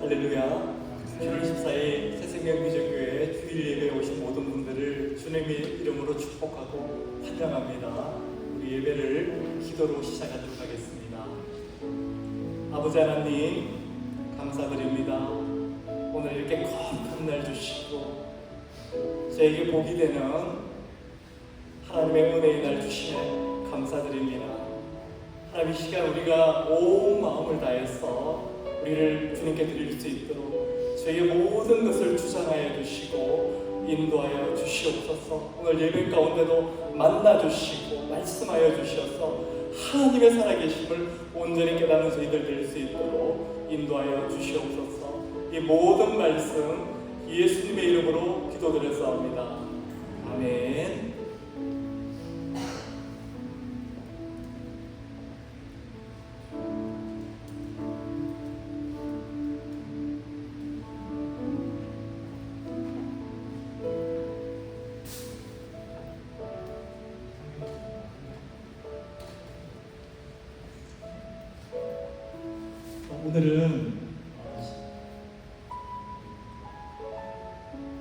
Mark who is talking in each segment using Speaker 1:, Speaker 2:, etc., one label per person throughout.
Speaker 1: 할렐루야. 7월 14일 새생명기적교회 주일 예배에 오신 모든 분들을 주님의 이름으로 축복하고 환영합니다. 우리 예배를 기도로 시작하도록 하겠습니다. 아버지 하나님 감사드립니다. 오늘 이렇게 거룩한 날 주시고 저에게 복이 되는 하나님의 은혜의 날 주시네 감사드립니다. 하나님 이 시간 우리가 온 마음을 다해서 우리를 주님께 드릴 수 있도록 저희의 모든 것을 주장하여 주시고 인도하여 주시옵소서. 오늘 예배 가운데도 만나 주시고 말씀하여 주셔서 하나님의 살아계심을 온전히 깨닫는 저희들 될 수 있도록 인도하여 주시옵소서. 이 모든 말씀 예수님의 이름으로 기도드렸사옵니다. 아멘.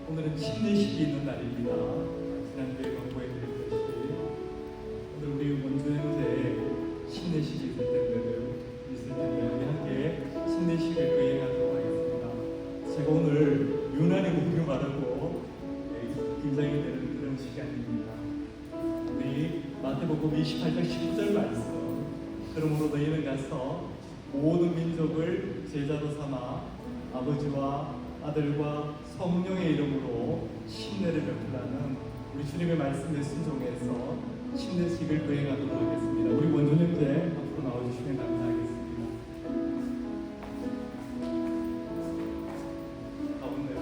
Speaker 1: 오늘은 침례식이 있는 날입니다. 지난주에 공부해드렸듯이 오늘 우리 원주 형제의 침례식이 있을 텐데 우리 함께 침례식을 거행하도록 하겠습니다. 제가 오늘 유난히 목이 마르고 긴장이 되는 그런 시간입니다. 우리 마태복음 28장 19절 말씀, 그러므로 너희는 가서 모든 민족을 제자로 삼아 아버지와 아들과 성령의 이름으로 침례를 베풀라는 우리 주님의 말씀에 순종해서 침례식을 거행하도록 하겠습니다. 우리 원존 형제 앞으로 나와주시면 감사하겠습니다. 가운데로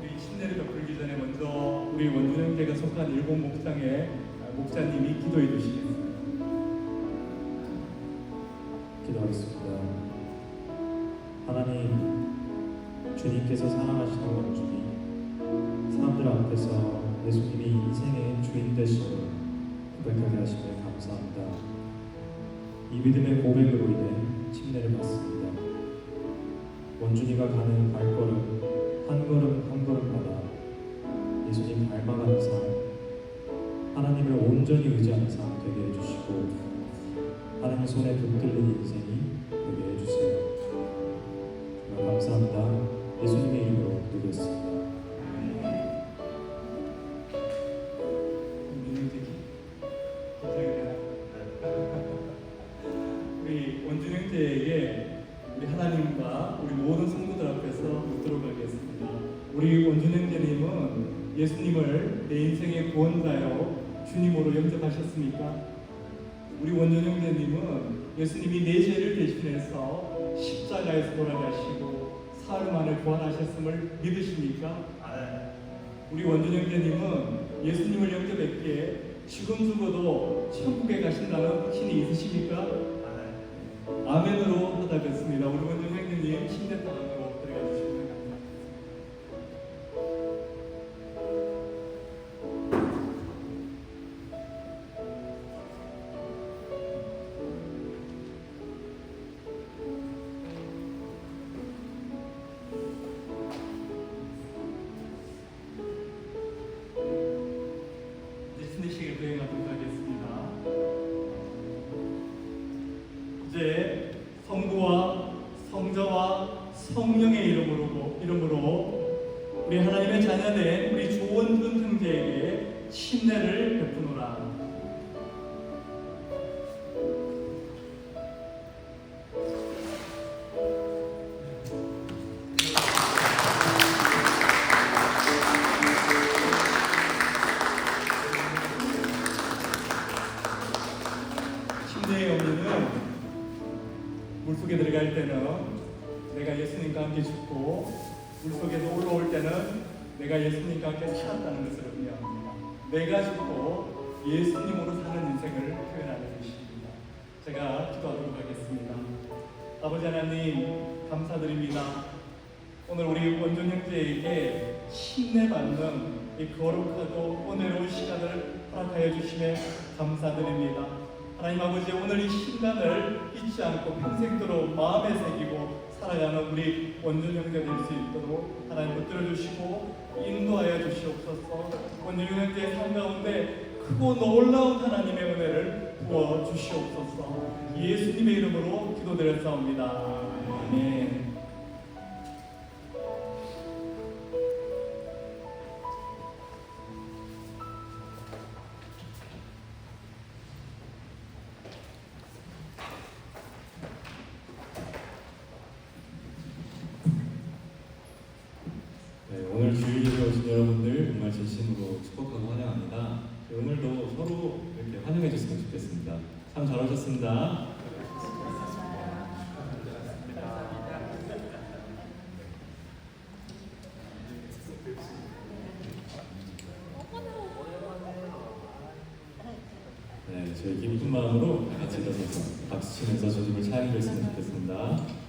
Speaker 1: 우리 침례를 베풀기 전에 먼저 우리 원존 형제가 속한 일본 목장의 목사님이 기도해 주시겠습니다.
Speaker 2: 기도하겠습니다. 하나님, 주님께서 사랑하시는 원주님, 사람들 앞에서 예수님이 인생의 주인 되심을 고백하게 하심에 감사합니다. 이 믿음의 고백으로 인해 침례를 받습니다. 원준이가 가는 발걸음 한 걸음 한 걸음마다 예수님 닮아가는 삶, 하나님을 온전히 의지하는 삶 되게 해주시고 하나님 손에 붙들린 인생이 되게 해주세요. 정말 감사합니다. 예수님의 이름으로 기도했습니다.
Speaker 1: 우리 원준 형제에게 우리 하나님과 우리 모든 성도들 앞에서 묻도록 하겠습니다. 우리 원준 형제님은 예수님을 내 인생의 구원자요 주님으로 영접하셨습니까? 우리 원전 형제님은 예수님이 내 죄를 대신해서 십자가에서 돌아가시고 사흘 만에 부활하셨음을 믿으십니까? 우리 원전 형제님은 예수님을 영접했기에 지금 죽어도 천국에 가신다는 확신이 있으십니까? 아멘으로 하다겠습니다. 우리 원전 형제님 침례타락으로 들어가 주시면 감사합니다. 침례식을 거행하도록 하겠습니다. 이제 성부와 성자와 성령의 이름으로 우리 하나님의 자녀된 우리 조원준 형제에게 침례를 베푸노라. 침례의 의미는 물속에 들어갈 때는 내가 예수님과 함께 죽고 물속에서 올라올 때는 내가 예수님과 함께 살았다는 것을 의미합니다. 내가 죽고 예수님으로 사는 인생을 표현하는 것입니다. 제가 기도하도록 하겠습니다. 아버지 하나님 감사드립니다. 오늘 우리 원존 형제에게 침례받는 이 거룩하고 은혜로운 시간을 허락하여 주심에 감사드립니다. 하나님 아버지, 오늘 이 신간을 잊지 않고 평생도록 마음에 새기고 살아가는 우리 원준 형제 될 수 있도록 하나님 붙들어 주시고 인도하여 주시옵소서. 원준 형제의 삶 가운데 크고 놀라운 하나님의 은혜를 부어 주시옵소서. 예수님의 이름으로 기도드렸사옵니다. 아멘.
Speaker 3: 네, 오늘 주일 예배 오신 여러분들 정말 진심으로 축복하고 환영합니다. 오늘도 서로 이렇게 환영해 주시면 좋겠습니다. 참 잘하셨습니다. 네, 저희 기쁜 마음으로 같이 일어서서 박수 치면서 주님을 찬양해 주시면 좋겠습니다.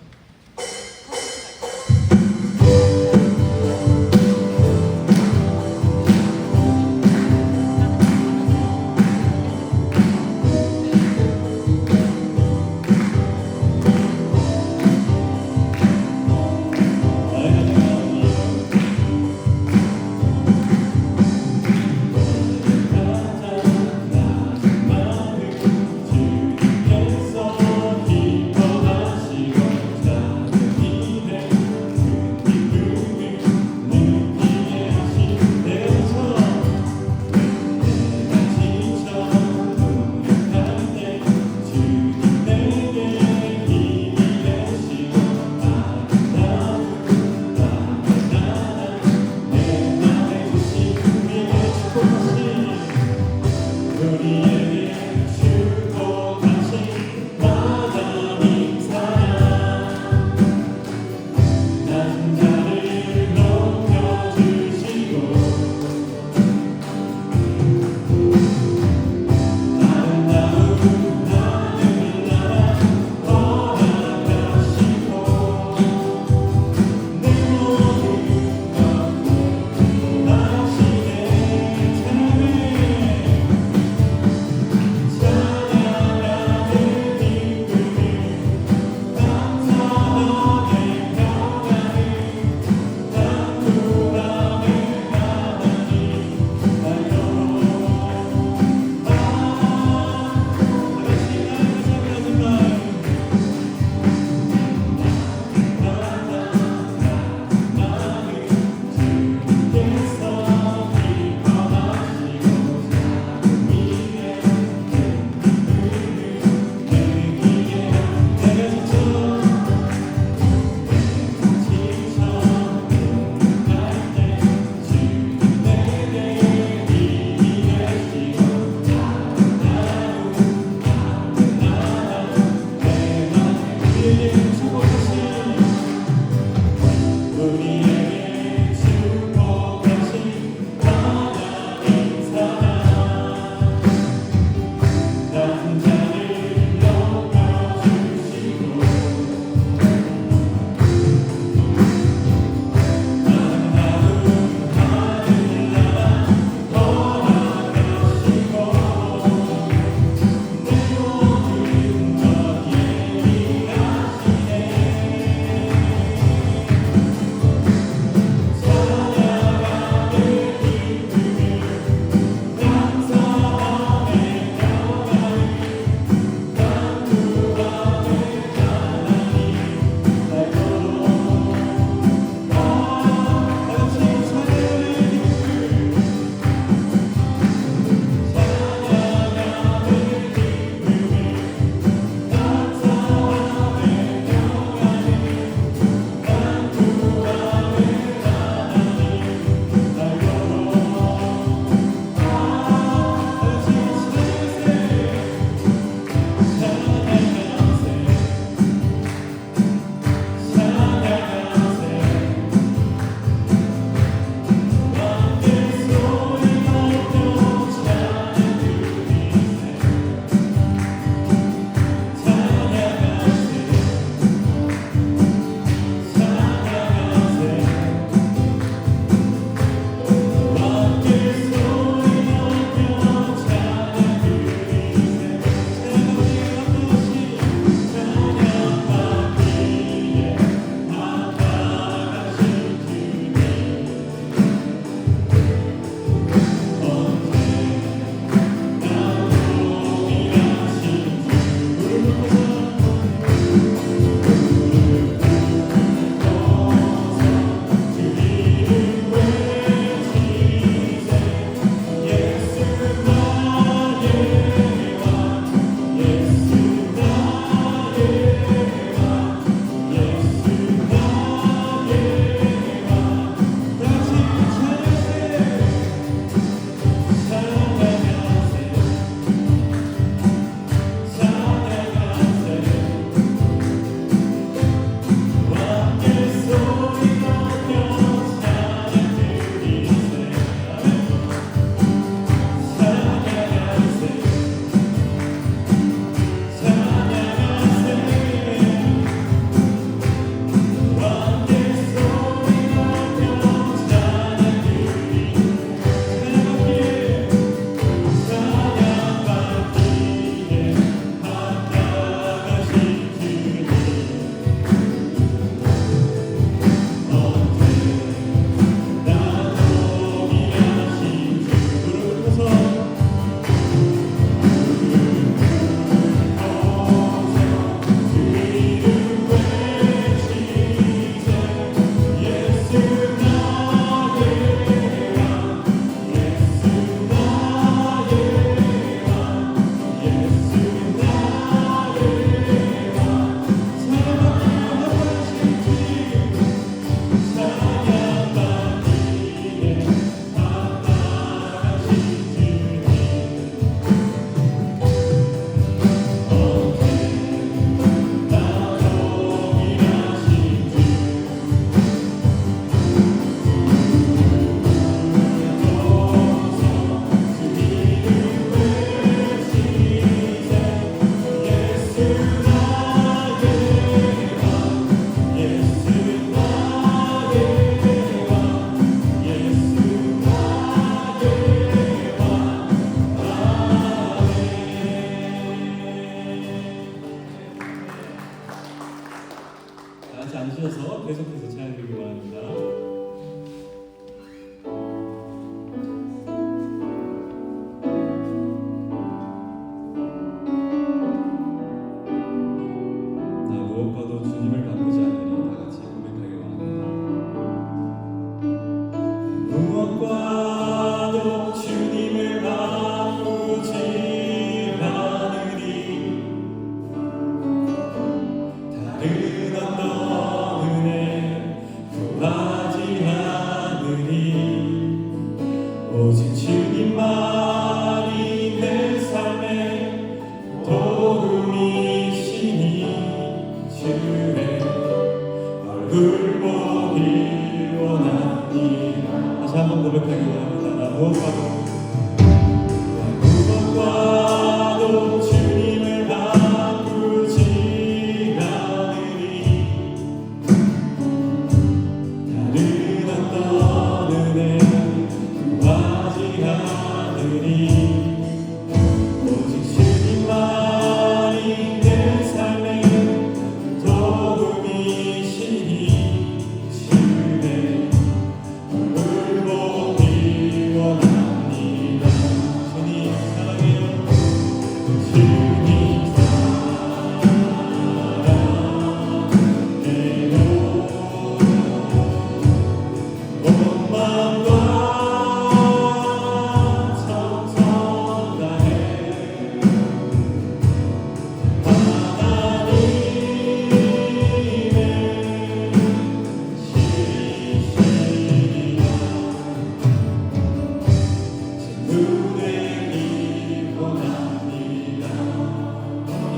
Speaker 3: 원합니다.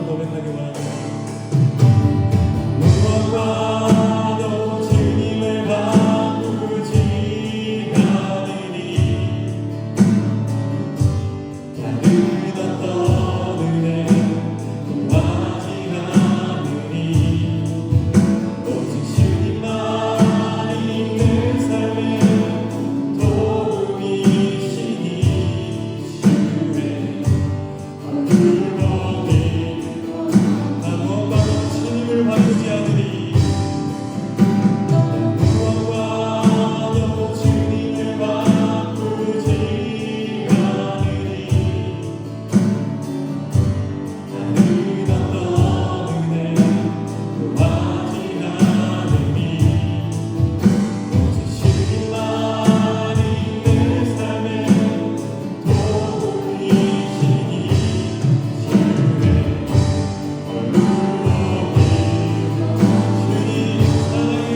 Speaker 3: 고백하기 원합니다. 무엇과도 주님을 바꾸지 않으니 다른 어떤 은혜 구하지 않으니 오직 주님만이 내 삶의 도움이시니 주의 불법이 난 무엇과도 주님을 바꾸지 않으니 무엇과도 주님을 바꾸지 않으니 다른 어떤 은혜 구하지 않으니 오직 주님만이 내 삶의 도움이시니 주의 얼굴로 주님 사랑해요.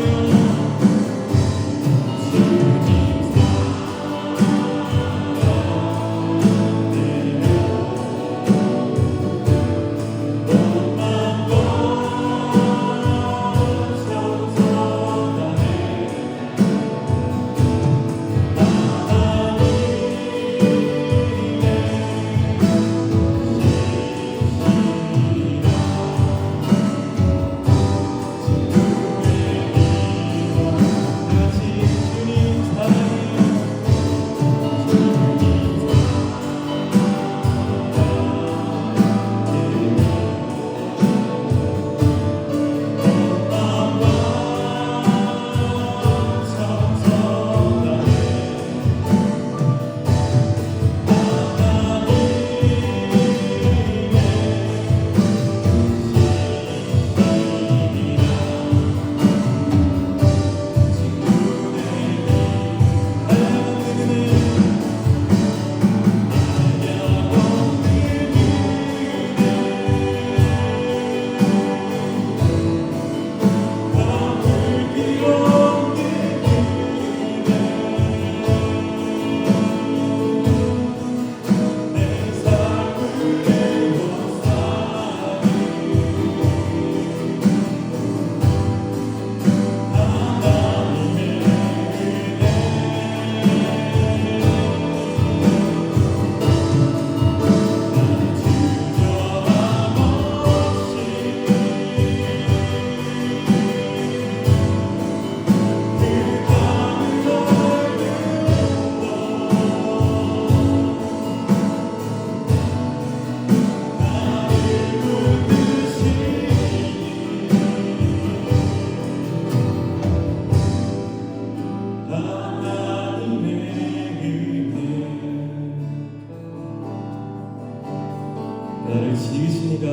Speaker 3: 나를 지으시니가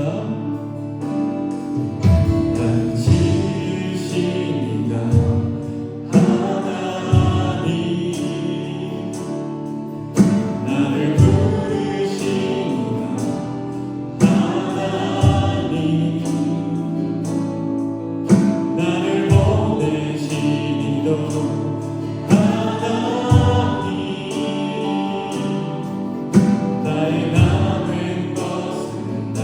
Speaker 3: 나를 지으시니가 하나님 나를 부르시니가 하나님 나를 보내시니도 하나님 나의 남은 것은 다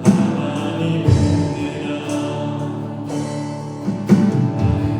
Speaker 3: 하나님 은혜라 나의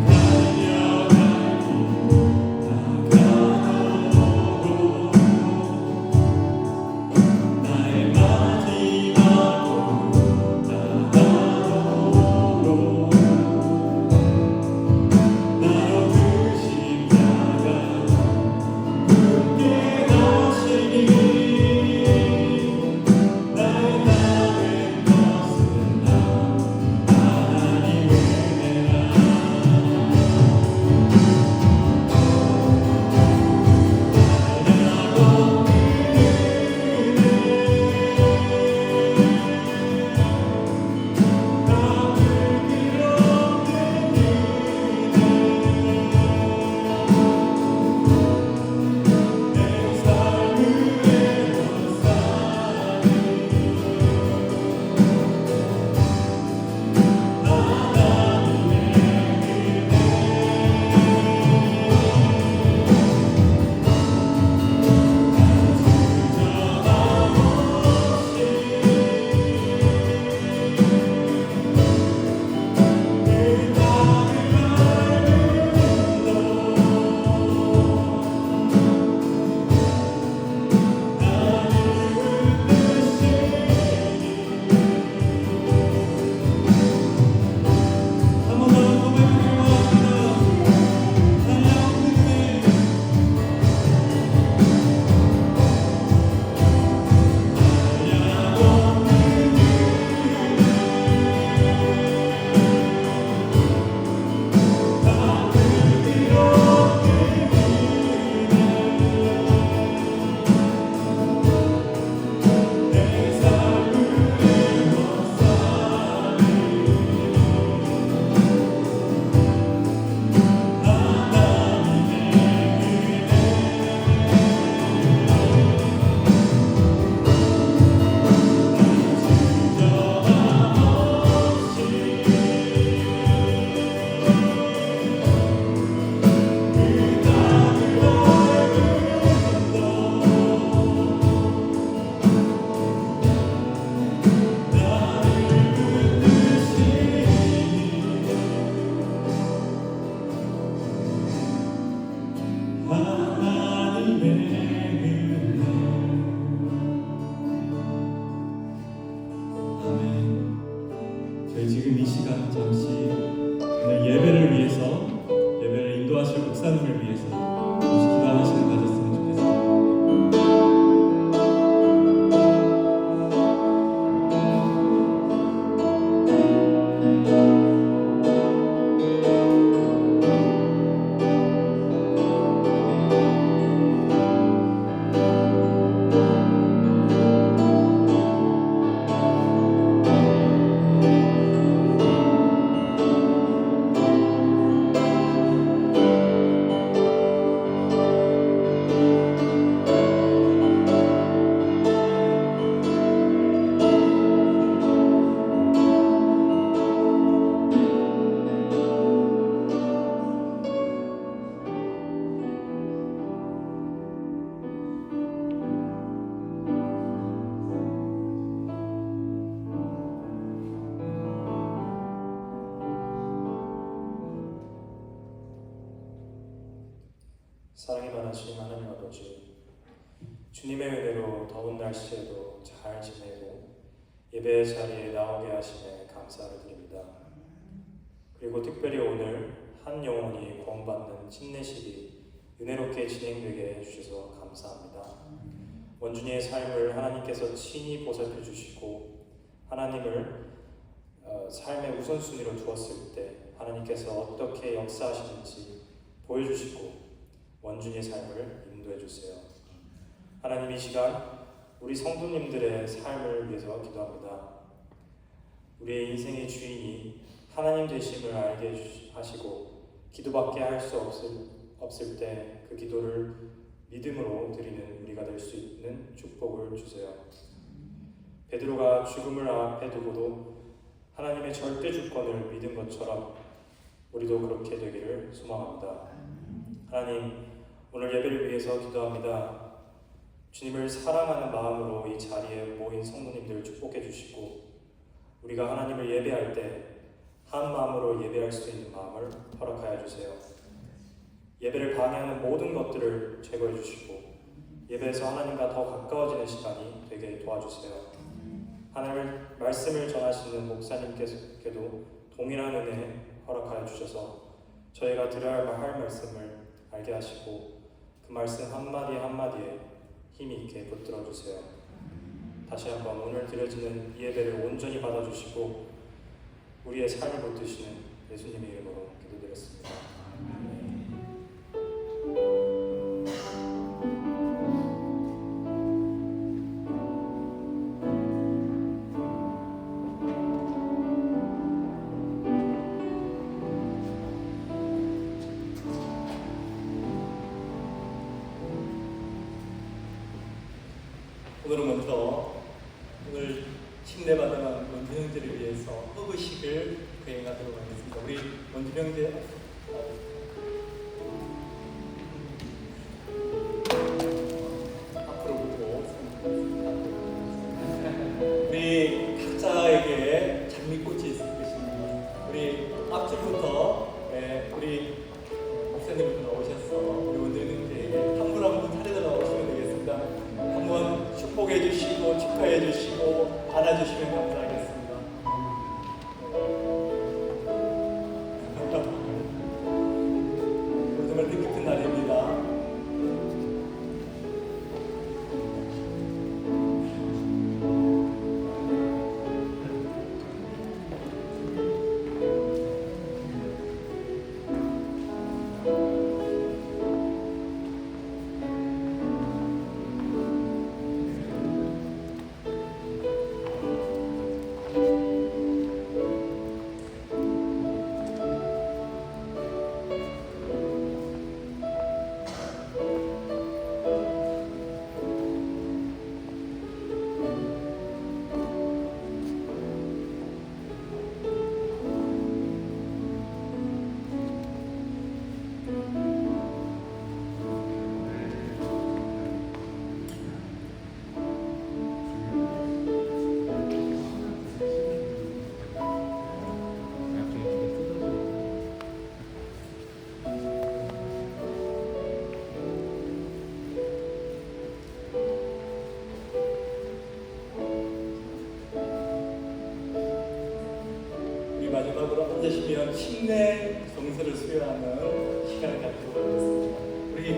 Speaker 3: 지금 이 시간 잠시 오늘 예배를 위해서 예배를 인도하실 목사님을 위해서 잠시 기도하는 시간 가졌으면 좋겠습니다.
Speaker 1: 사랑이 많으신 하나님 아버지, 주님의 은혜로 더운 날씨에도 잘 지내고 예배 자리에 나오게 하심에 감사를 드립니다. 그리고 특별히 오늘 한 영혼이 구원받는 침례식이 은혜롭게 진행되게 해주셔서 감사합니다. 원준이의 삶을 하나님께서 친히 보살펴 주시고 하나님을 삶의 우선순위로 두었을 때 하나님께서 어떻게 역사하시는지 보여주시고 원준이의 삶을 인도해 주세요. 하나님, 이 시간 우리 성도님들의 삶을 위해서 기도합니다. 우리의 인생의 주인이 하나님 되심을 알게 하시고 기도밖에 할 수 없을 때 그 기도를 믿음으로 드리는 우리가 될 수 있는 축복을 주세요. 베드로가 죽음을 앞에 두고도 하나님의 절대 주권을 믿은 것처럼 우리도 그렇게 되기를 소망합니다. 하나님, 오늘 예배를 위해서 기도합니다. 주님을 사랑하는 마음으로 이 자리에 모인 성도님들을 축복해 주시고 우리가 하나님을 예배할 때 한 마음으로 예배할 수 있는 마음을 허락하여 주세요. 예배를 방해하는 모든 것들을 제거해 주시고 예배에서 하나님과 더 가까워지는 시간이 되게 도와주세요. 하나님의 말씀을 전하시는 목사님께서도 동일한 은혜 허락하여 주셔서 저희가 들어야 할 말씀을 알게 하시고 그 말씀 한마디 한마디에 힘이 있게 붙들어 주세요. 다시 한번 오늘 드려지는 이 예배를 온전히 받아주시고 우리의 삶을 붙드시는 예수님의 이름으로 기도드렸습니다. 오늘은 먼저 오늘 침례받은 원준 형제를 위해서 허브식을 거행하도록 하겠습니다. 우리 원준 형제 앞으로 보고 우리 각자에게 장미꽃이 있을 것입니다. 우리 앞줄부터 우리 목사님부터 나오셔서 우리 원준 형제에게 한 분 한 분 차례대로 나오시면 되겠습니다. 한번 축복해 주시고 축하해 주시고 안아주시면 감사하겠습니다. 오늘 정말 뜻깊은 날입니다. 앉으시면 침례 정서를 수여하는 시간을 갖도록 하겠습니다. 우리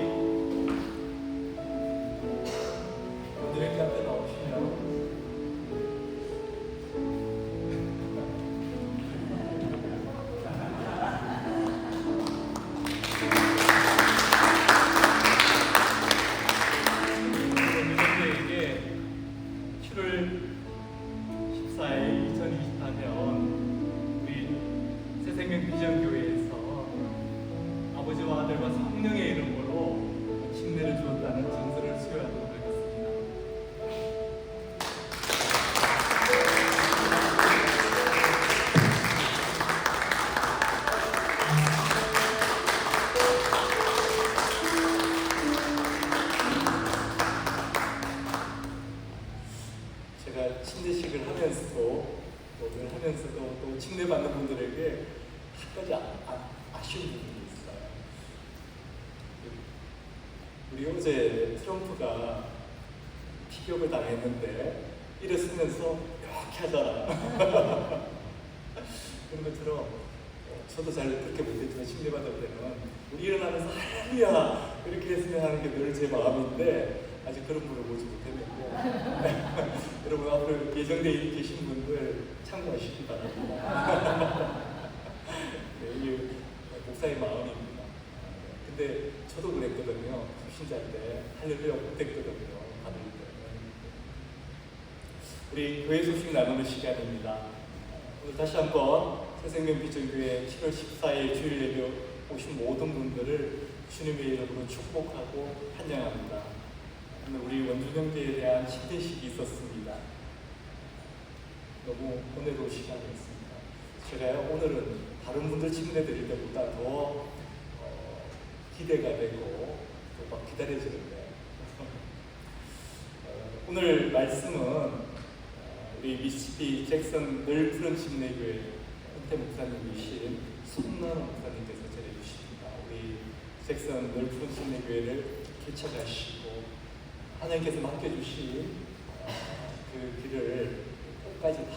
Speaker 1: 원장님 앞에 나오시면 원장님에게 7월 14일 2024년 우리 새생명 비전교회에서 아버지와 아들과 성령의 이름으로 침례를 주었다는 증서를 수여하도록 하겠습니다. 제가 침례식을 하면서도 또 침례받는 분들에게 한 가지 아쉬운 부분이 있어요. 우리 어제 트럼프가 피격을 당했는데 일어서면서 이렇게 하잖아. 그런 것처럼 저도 잘 그렇게 못했지만 침례받을 때는 우리 일어나면서 할렐루야 이렇게 했으면 하는 게 늘 제 마음인데 아직 그런 분을 보지 못했는데 여러분 앞으로 예정되어 계신 분들 참고하시기 바랍니다. 네, 이게 목사의 마음입니다. 근데 저도 그랬거든요. 신자 때 할렐루야 못했거든요. 받을 때. 우리 교회 소식 나누는 시간입니다. 오늘 다시 한번 새생명 비전교회 7월 14일 주일 예배 오신 모든 분들을 주님의 이름으로 축복하고 환영합니다. 오늘 우리 원준 형제에 대한 침례식이 있었습니다. 너무 은혜로운 시간이었습니다. 제가 오늘은 다른 분들 침례 드릴 때보다 더 기대가 되고 또 막 기다려지는데 오늘 말씀은 우리 미시피 잭슨 늘 푸른 침례교회 은퇴 목사님이신 손나라 목사님께서 전해주십니다. 우리 잭슨 늘 푸른 침례교회를 개척하시고 하나님께서 맡겨주신 그 길을 끝까지 다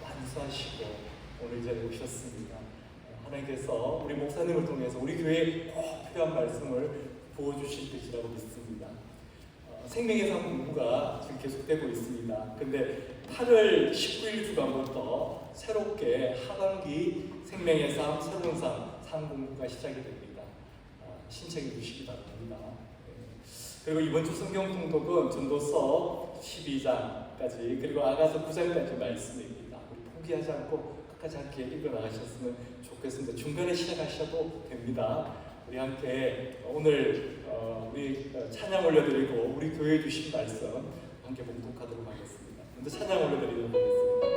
Speaker 1: 완수하시고 오늘 이 자리에 오셨습니다. 하나님께서 우리 목사님을 통해서 우리 교회에 꼭 필요한 말씀을 부어주실 것이라고 믿습니다. 생명의 삶 공부가 지금 계속되고 있습니다. 근데 8월 19일 주간부터 새롭게 하반기 생명의 삶, 새로운 삶 공부가 시작이 됩니다. 신청해 주시기 바랍니다. 그리고 이번 주 성경 통독은 전도서 12장까지 그리고 아가서 9장까지 말씀입니다. 우리 포기하지 않고 끝까지 함께 읽어 나가셨으면 좋겠습니다. 중간에 시작하셔도 됩니다. 우리 함께 오늘 우리 찬양 올려드리고 우리 교회에 주신 말씀 함께 봉독하도록 하겠습니다. 먼저 찬양 올려드리도록 하겠습니다.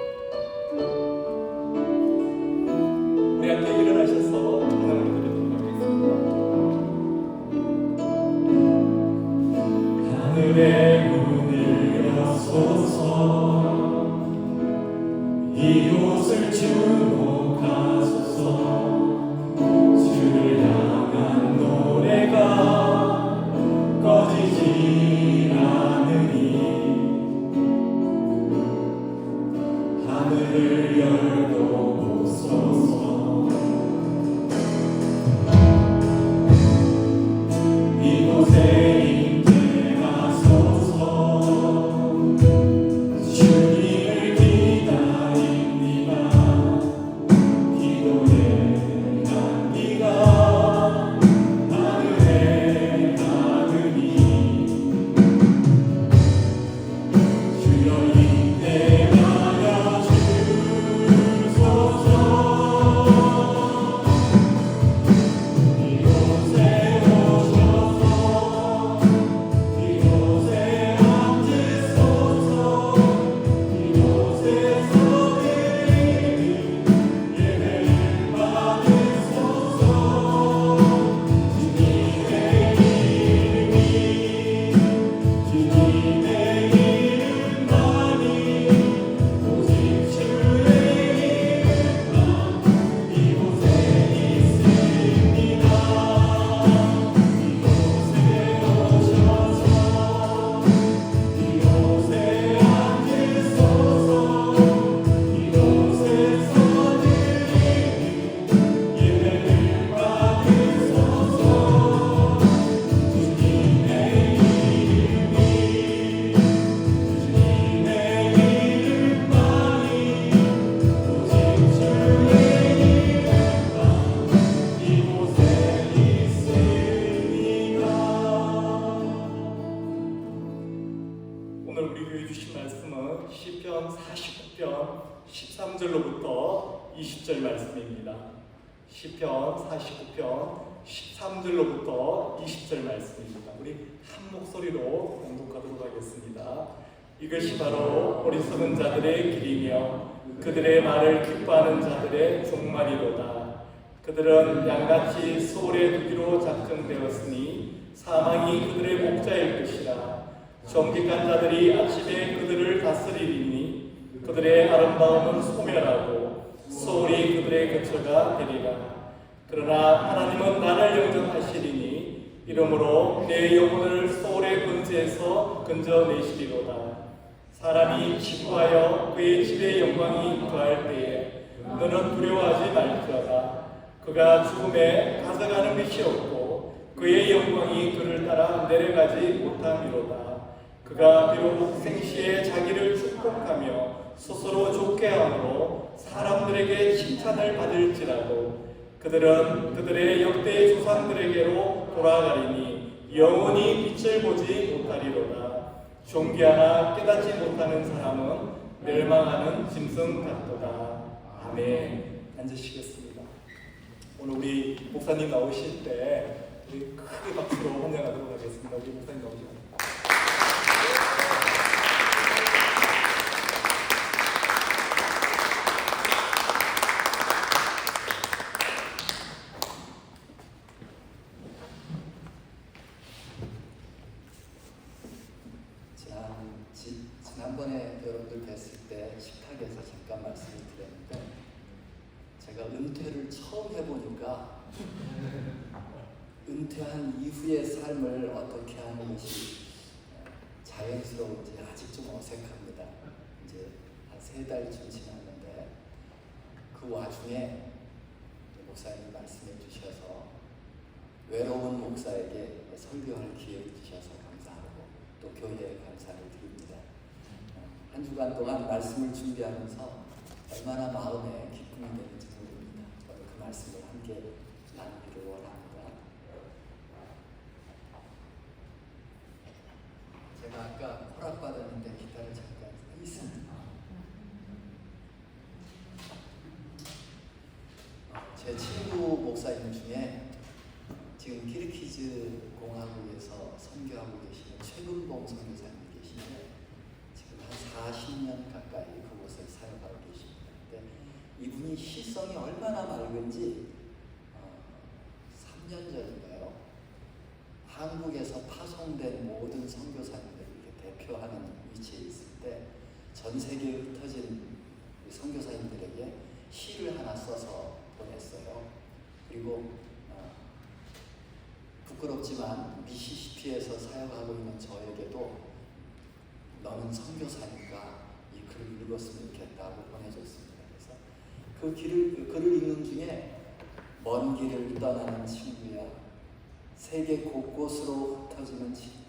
Speaker 1: 우리 함께 일어나셔서 찬양 올려드리도록 하겠습니다. 하늘의 문을 여소서 이곳을 주목하소서 주를 향한 노래가 꺼지지 않으니 하늘을 열고 보소서 이곳에 시편 49편 13절로부터 20절 말씀입니다. 시편 49편 13절로부터 20절 말씀입니다. 우리 한 목소리로 봉독하도록 하겠습니다. 이것이 바로 어리석은 자들의 길이며 그들의 말을 기뻐하는 자들의 종말이로다. 그들은 양같이 소울의 두기로 작정되었으니 사망이 그들의 목자일 것이라. 정직한 자들이 아침에 그들을 다스리리니 그들의 아름다움은 소멸하고 소울이 그들의 거처가 되리라. 그러나 하나님은 나를 영접하시리니 이러므로 내 영혼을 소울의 권세에서 건져내시리로다. 사람이 기뻐하여 그의 집의 영광이 거할 때에 너는 두려워하지 말지어다. 그가 죽음에 가져가는 것이 없고 그의 영광이 그를 따라 내려가지 못함이로다. 그가 비록 생시에 자기를 축복하며 스스로 좋게 함으로 사람들에게 칭찬을 받을지라도 그들은 그들의 역대 조상들에게로 돌아가리니 영원히 빛을 보지 못하리로다. 존귀하나 깨닫지 못하는 사람은 멸망하는 짐승 같도다. 아멘. 앉으시겠습니다. 오늘 우리 목사님 나오실 때 우리 크게 박수로 환영하도록 하겠습니다. 우리 목사님 나오시면.
Speaker 4: 지난번에 여러분들 뵀을 때 식탁에서 잠깐 말씀을 드렸는데 제가 은퇴를 처음 해보니까 은퇴한 이후의 삶을 어떻게 하는 것이 자연스러운지 아직 좀 어색합니다. 이제 한 3달쯤 지났는데 그 와중에 목사님이 말씀해 주셔서 외로운 목사에게 설교할 기회를 주셔서 감사하고 또 교회에 감사를 드립니다. 한 주간 동안 말씀을 준비하면서 얼마나 마음에 기쁨이 되는지 모릅니다. 저도 그 말씀을 함께 나누기를 원합니다. 제가 아까 허락받았는데 기타를 잠깐 있습니다. 제 친구 목사님 중에 지금 키르키즈 공화국에서 선교하고 계시는 최근봉 선교사님이 계시는데 지금 한 40년 가까이 그곳을 사역하고 계십니다. 근데 이분이 시성이 얼마나 맑은지 3년 전인가요? 한국에서 파송된 모든 선교사님들을 대표하는 위치에 있을 때 전 세계에 흩어진 선교사님들에게 시를 하나 써서 보냈어요. 그리고 부끄럽지만 미시시피에서 사역하고 있는 저에게도 너는 선교사니까 이 글을 읽었으면 좋겠다고 보내줬습니다. 그래서 그 글을 읽는 중에 먼 길을 떠나는 친구야, 세계 곳곳으로 흩어지는 친구야,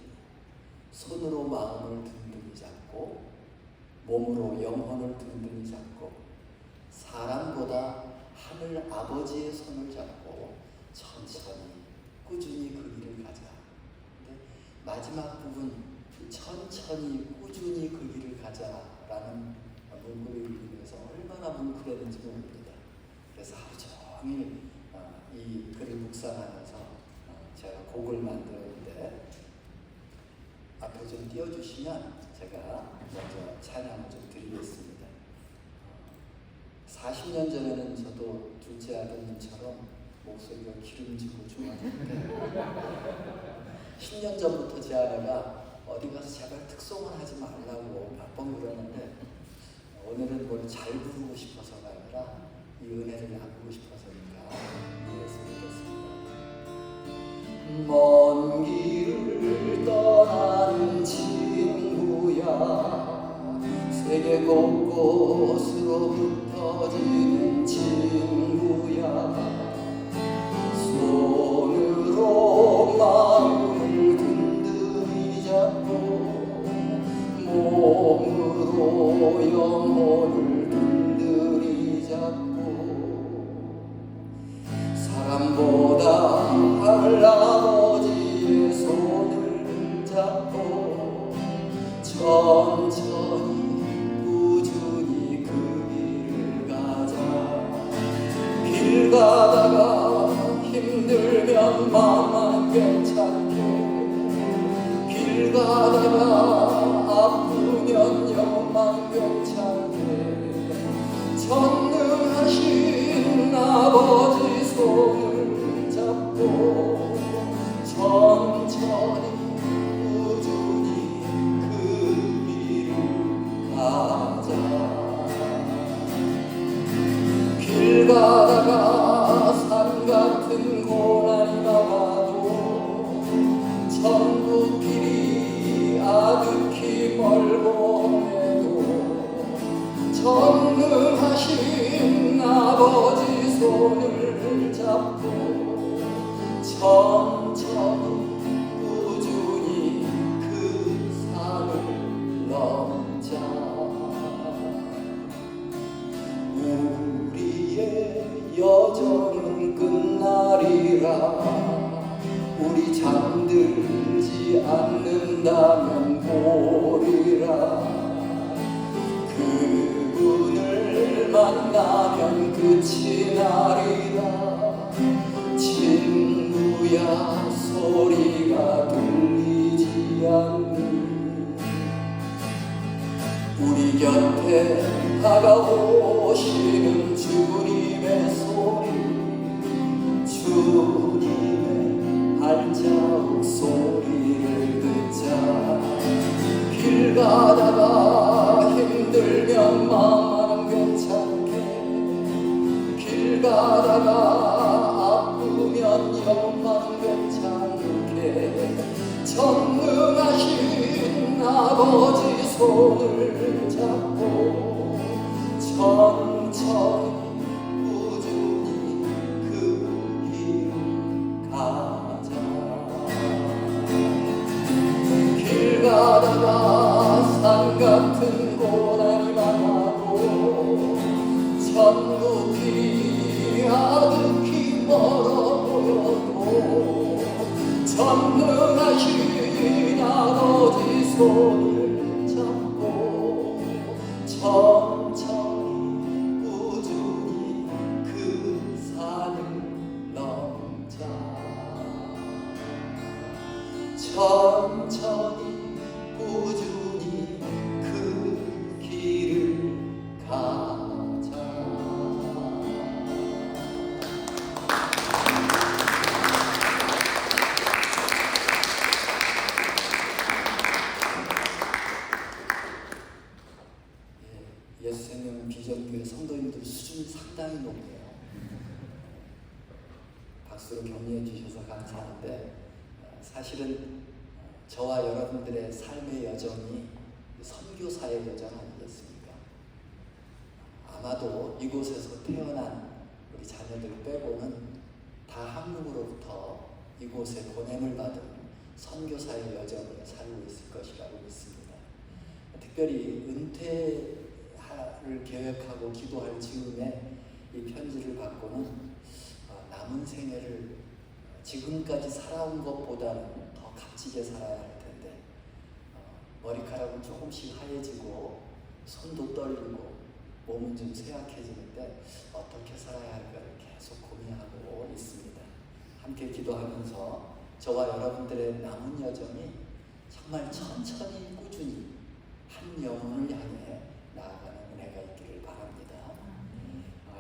Speaker 4: 손으로 마음을 든든히 잡고 몸으로 영혼을 든든히 잡고 사람보다 하늘 아버지의 손을 잡고 천천히 꾸준히 그 길을 가자. 근데 마지막 부분 천천히 꾸준히 그 길을 가자라는 문구를 읽으면서 얼마나 뭉클했는지 모릅니다. 그래서 하루 종일 이 글을 묵상하면서 제가 곡을 만들었는데 앞에 좀 띄워주시면 제가 먼저 찬양을 좀 드리겠습니다. 40년 전에는 저도 둘째 아드님처럼 목소리가 기름지고 좋았는데 10년 전부터 제 아내가 어디 가서 제발 특송을 하지 말라고 몇 번 그러는데 오늘은 뭘 잘 부르고 싶어서가 아니라 이 은혜를 나누고 싶어서니까 이해했으면 좋겠습니다. 먼 길을 떠나는 친구야, 세계 곳곳으로 흩어지는 친구야, 손으로 마음을 든든히 잡고 몸으로 영혼을 든든히 잡고 사람보다 할아버지의 손을 잡고 천천히 전능하신 아버지 손을 잡고 천천히 꾸준히 그 산을 넘자. 우리의 여정은 끝나리라. 우리 잠들지 않는다면 보리라. 그분을 만나면 끝이 나리라. 친구야 소리가 들리지 않니. 우리 곁에 다가오시는 주님의 소리, 주님의 발자국 소리를 듣자. 길 가다가 힘들면 마음은 괜찮게, 길 가다가 아프면 영만 괜찮게, 전능하신 아버지 손을 잡고 천천히 꾸준히 그 길 가자. 길 가다가 산 같은 고난이 많아도 천국이 아득히 멀어 보여도 전능하신 아버지 손을 잡고 천천히 꾸준히 그 산을 넘자. 천천히 꾸준히 그 길을 가자. 예수 생명 비전교회 성도님들 수준이 상당히 높네요. 박수로 격려해 주셔서 감사한데, 사실은 저와 여러분들의 삶의 여정이 선교사의 여정 아니겠습니까? 아마도 이곳에서 태어난 우리 자녀들 빼고는 다 한국으로부터 이곳에 보냄을 받은 선교사의 여정을 살고 있을 것이라고 믿습니다. 특별히 은퇴를 계획하고 기도할 즈음에 이 편지를 받고는 남은 생애를 지금까지 살아온 것보다는 더 값지게 살아야 할 텐데, 머리카락은 조금씩 하얘지고 손도 떨리고 몸은 좀 쇠약해지는데 어떻게 살아야 할까를 계속 고민하고 있습니다. 함께 기도하면서 저와 여러분들의 남은 여정이 정말 천천히 꾸준히 한 영혼을 향해 나아가는 은혜가 있기를 바랍니다.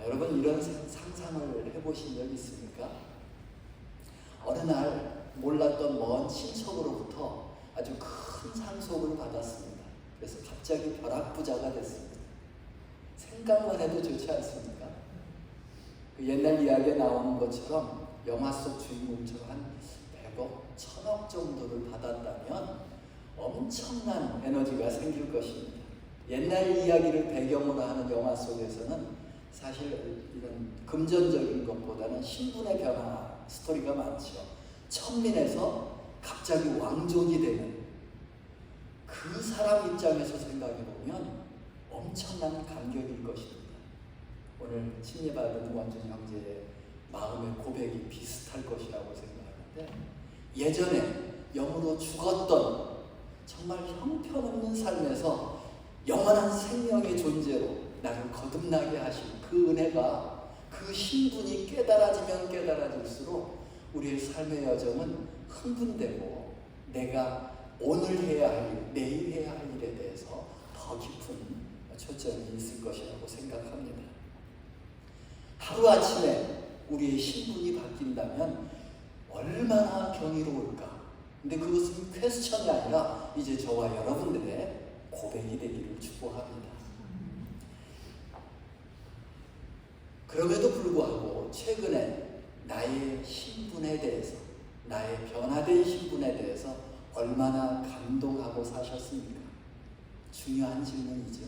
Speaker 4: 여러분, 이런 상상을 해보신 적 있습니까? 어느 날 몰랐던 먼 친척으로부터 아주 큰 상속을 받았습니다. 그래서 갑자기 벼락부자가 됐습니다. 생각만 해도 좋지 않습니까? 그 옛날 이야기에 나오는 것처럼 영화 속 주인공처럼 한 100억, 1000억 정도를 받았다면 엄청난 에너지가 생길 것입니다. 옛날 이야기를 배경으로 하는 영화 속에서는 사실 이런 금전적인 것보다는 신분의 변화 스토리가 많죠. 천민에서 갑자기 왕족이 되는 그 사람 입장에서 생각해 보면 엄청난 감격일 것입니다. 오늘 침례받은 원준 형제의 마음의 고백이 비슷할 것이라고 생각하는데, 예전에 영으로 죽었던 정말 형편없는 삶에서 영원한 생명의 존재로 나를 거듭나게 하신 그 은혜가, 그 신분이 깨달아지면 깨달아질수록 우리의 삶의 여정은 흥분되고 내가 오늘 해야 할 일, 내일 해야 할 일에 대해서 더 깊은 초점이 있을 것이라고 생각합니다. 하루아침에 우리의 신분이 바뀐다면 얼마나 경이로울까. 근데 그것은 퀘스천이 아니라 이제 저와 여러분들의 고백이 되기를 축복합니다. 그럼에도 불구하고 최근에 나의 신분에 대해서, 나의 변화된 신분에 대해서 얼마나 감동하고 사셨습니까? 중요한 질문이죠.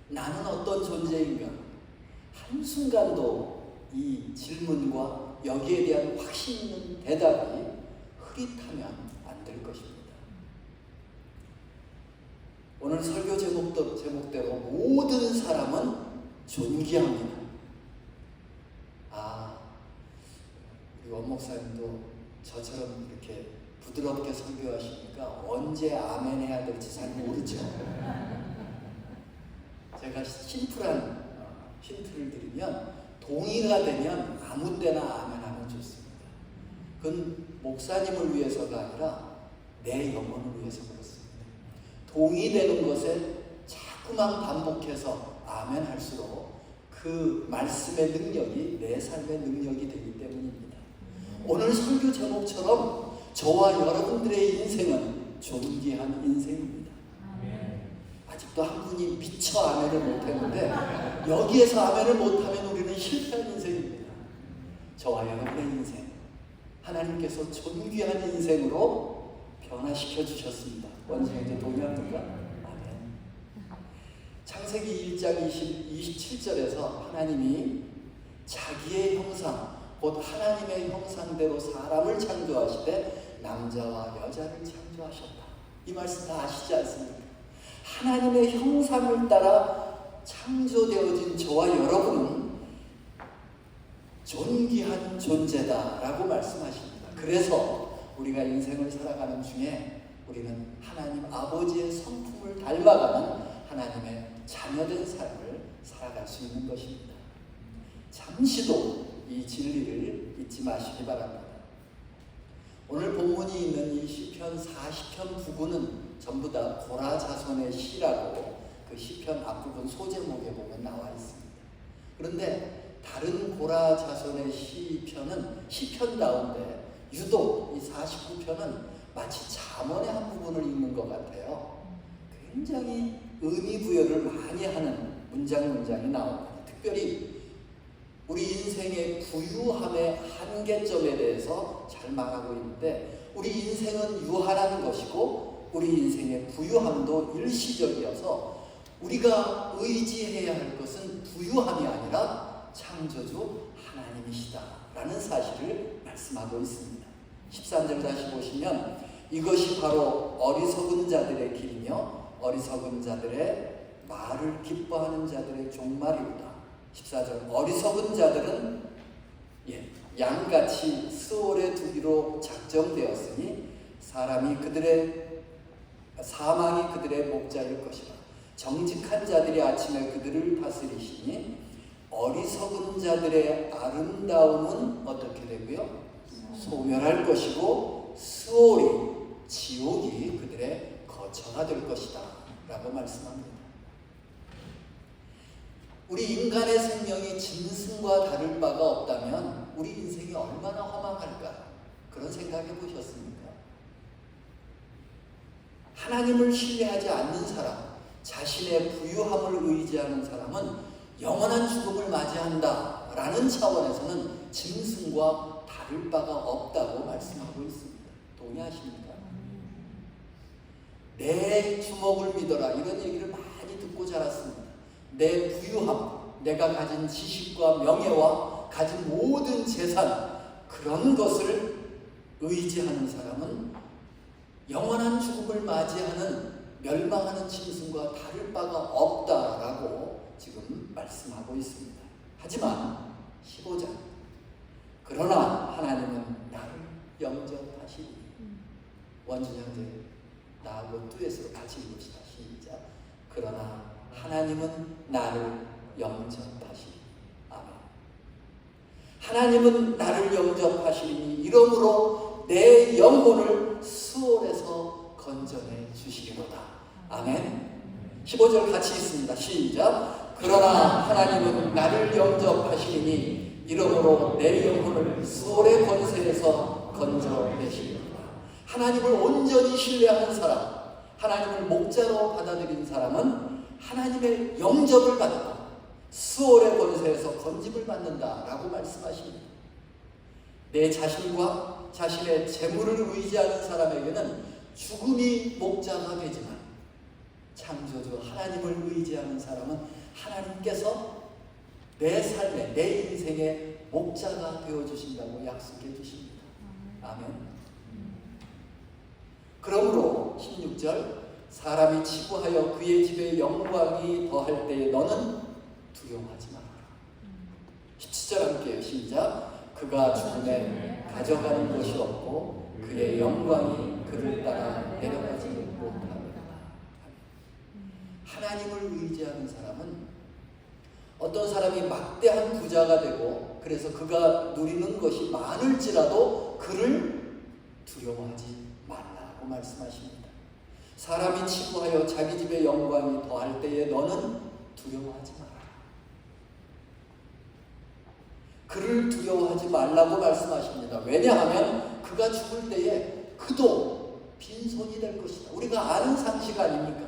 Speaker 4: 나는 어떤 존재인가? 한순간도 이 질문과 여기에 대한 확신 있는 대답이 흐릿하면 안 될 것입니다. 오늘 설교 제목대로 모든 사람은 존귀합니다. 우리 원 목사님도 저처럼 이렇게 부드럽게 설교하시니까 언제 아멘 해야 될지 잘 모르죠. 제가 심플한 힌트를 드리면 동의가 되면 아무 때나 아멘 하면 좋습니다. 그건 목사님을 위해서가 아니라 내 영혼을 위해서 그렇습니다. 동의되는 것에 자꾸만 반복해서 아멘 할수록 그 말씀의 능력이 내 삶의 능력이 되기 때문입니다. 오늘 설교 제목처럼 저와 여러분들의 인생은 존귀한 인생입니다. 아직도 한 분이 미처 아멘을 못했는데 여기에서 아멘을 못하면 우리는 실패한 인생입니다. 저와 여러분의 인생 하나님께서 존귀한 인생으로 변화시켜 주셨습니다. 원수형제 동의합니까? 아멘. 창세기 1장 27절에서 하나님이 자기의 형상 곧 하나님의 형상대로 사람을 창조하시되 남자와 여자를 창조하셨다. 이 말씀 다 아시지 않습니까? 하나님의 형상을 따라 창조되어진 저와 여러분은 존귀한 존재다라고 말씀하십니다. 그래서 우리가 인생을 살아가는 중에 우리는 하나님 아버지의 성품을 닮아가는 하나님의 자녀된 삶을 살아갈 수 있는 것입니다. 잠시도 이 진리를 잊지 마시기 바랍니다. 오늘 본문이 있는 이 시편 40편 부분은 전부 다 고라 자손의 시라고 그 시편 앞부분 소제목에 보면 나와 있습니다. 그런데 다른 고라 자손의 시편다운데 유독 이 49편은 마치 잠언의 한 부분을 읽는 것 같아요. 굉장히 의미 부여를 많이 하는 문장이 나옵니다. 특별히 우리 인생의 부유함의 한계점에 대해서 잘 말하고 있는데 우리 인생은 유한한 것이고 우리 인생의 부유함도 일시적이어서 우리가 의지해야 할 것은 부유함이 아니라 창조주 하나님이시다라는 사실을 말씀하고 있습니다. 13절 다시 보시면 이것이 바로 어리석은 자들의 길이며 어리석은 자들의 말을 기뻐하는 자들의 종말이로다. 14절 어리석은 자들은 양같이 스올에 두기로 작정되었으니 사망이 그들의 목자일 것이라. 정직한 자들이 아침에 그들을 다스리시니 어리석은 자들의 아름다움은 어떻게 되고요? 소멸할 것이고 스올이 지옥이 그들의 거처가 될 것이다 라고 말씀합니다. 우리 인간의 생명이 짐승과 다를 바가 없다면 우리 인생이 얼마나 허망할까? 그런 생각해 보셨습니까? 하나님을 신뢰하지 않는 사람, 자신의 부유함을 의지하는 사람은 영원한 죽음을 맞이한다 라는 차원에서는 짐승과 다를 바가 없다고 말씀하고 있습니다. 동의하십니까? 내 주먹을 믿어라 이런 얘기를 많이 듣고 자랐습니다. 내 부유함, 내가 가진 지식과 명예와 가진 모든 재산 그런 것을 의지하는 사람은 영원한 죽음을 맞이하는 멸망하는 짐승과 다를 바가 없다라고 지금 말씀하고 있습니다. 하지만 15절 그러나 하나님은 나를 영접하시니 원준 형제 나하고 듀엣으로 같이 읽읍시다. 시작. 그러나 하나님은 나를 영접하시니 아멘. 하나님은 나를 영접하시니 이러므로 내 영혼을 수월에서 건져내 주시리로다. 아멘. 15절 같이 있습니다. 시작. 그러나 하나님은 나를 영접하시니 이러므로 내 영혼을 수월의 권세에서 건져내시리로다. 하나님을 온전히 신뢰하는 사람, 하나님을 목자로 받아들인 사람은 하나님의 영접을 받는다. 수월의 권세에서 건짐을 받는다라고 말씀하십니다. 내 자신과 자신의 재물을 의지하는 사람에게는 죽음이 목자가 되지만 창조주 하나님을 의지하는 사람은 하나님께서 내 삶에, 내 인생의 목자가 되어주신다고 약속해 주십니다. 아멘. 그러므로 16절, 사람이 치부하여 그의 집에 영광이 더할 때에 너는 두려워하지 말아라. 17절 함께요. 시작. 그가 죽음에 가져가는 것이 없고 그의 영광이 그를 따라 내려가지 못하리라. 하나님을 의지하는 사람은 어떤 사람이 막대한 부자가 되고 그래서 그가 누리는 것이 많을지라도 그를 두려워하지 말라고 말씀하십니다. 사람이 치부하여 자기 집의 영광이 더할 때에 너는 두려워하지 마라. 그를 두려워하지 말라고 말씀하십니다. 왜냐하면 그가 죽을 때에 그도 빈손이 될 것이다. 우리가 아는 상식 아닙니까?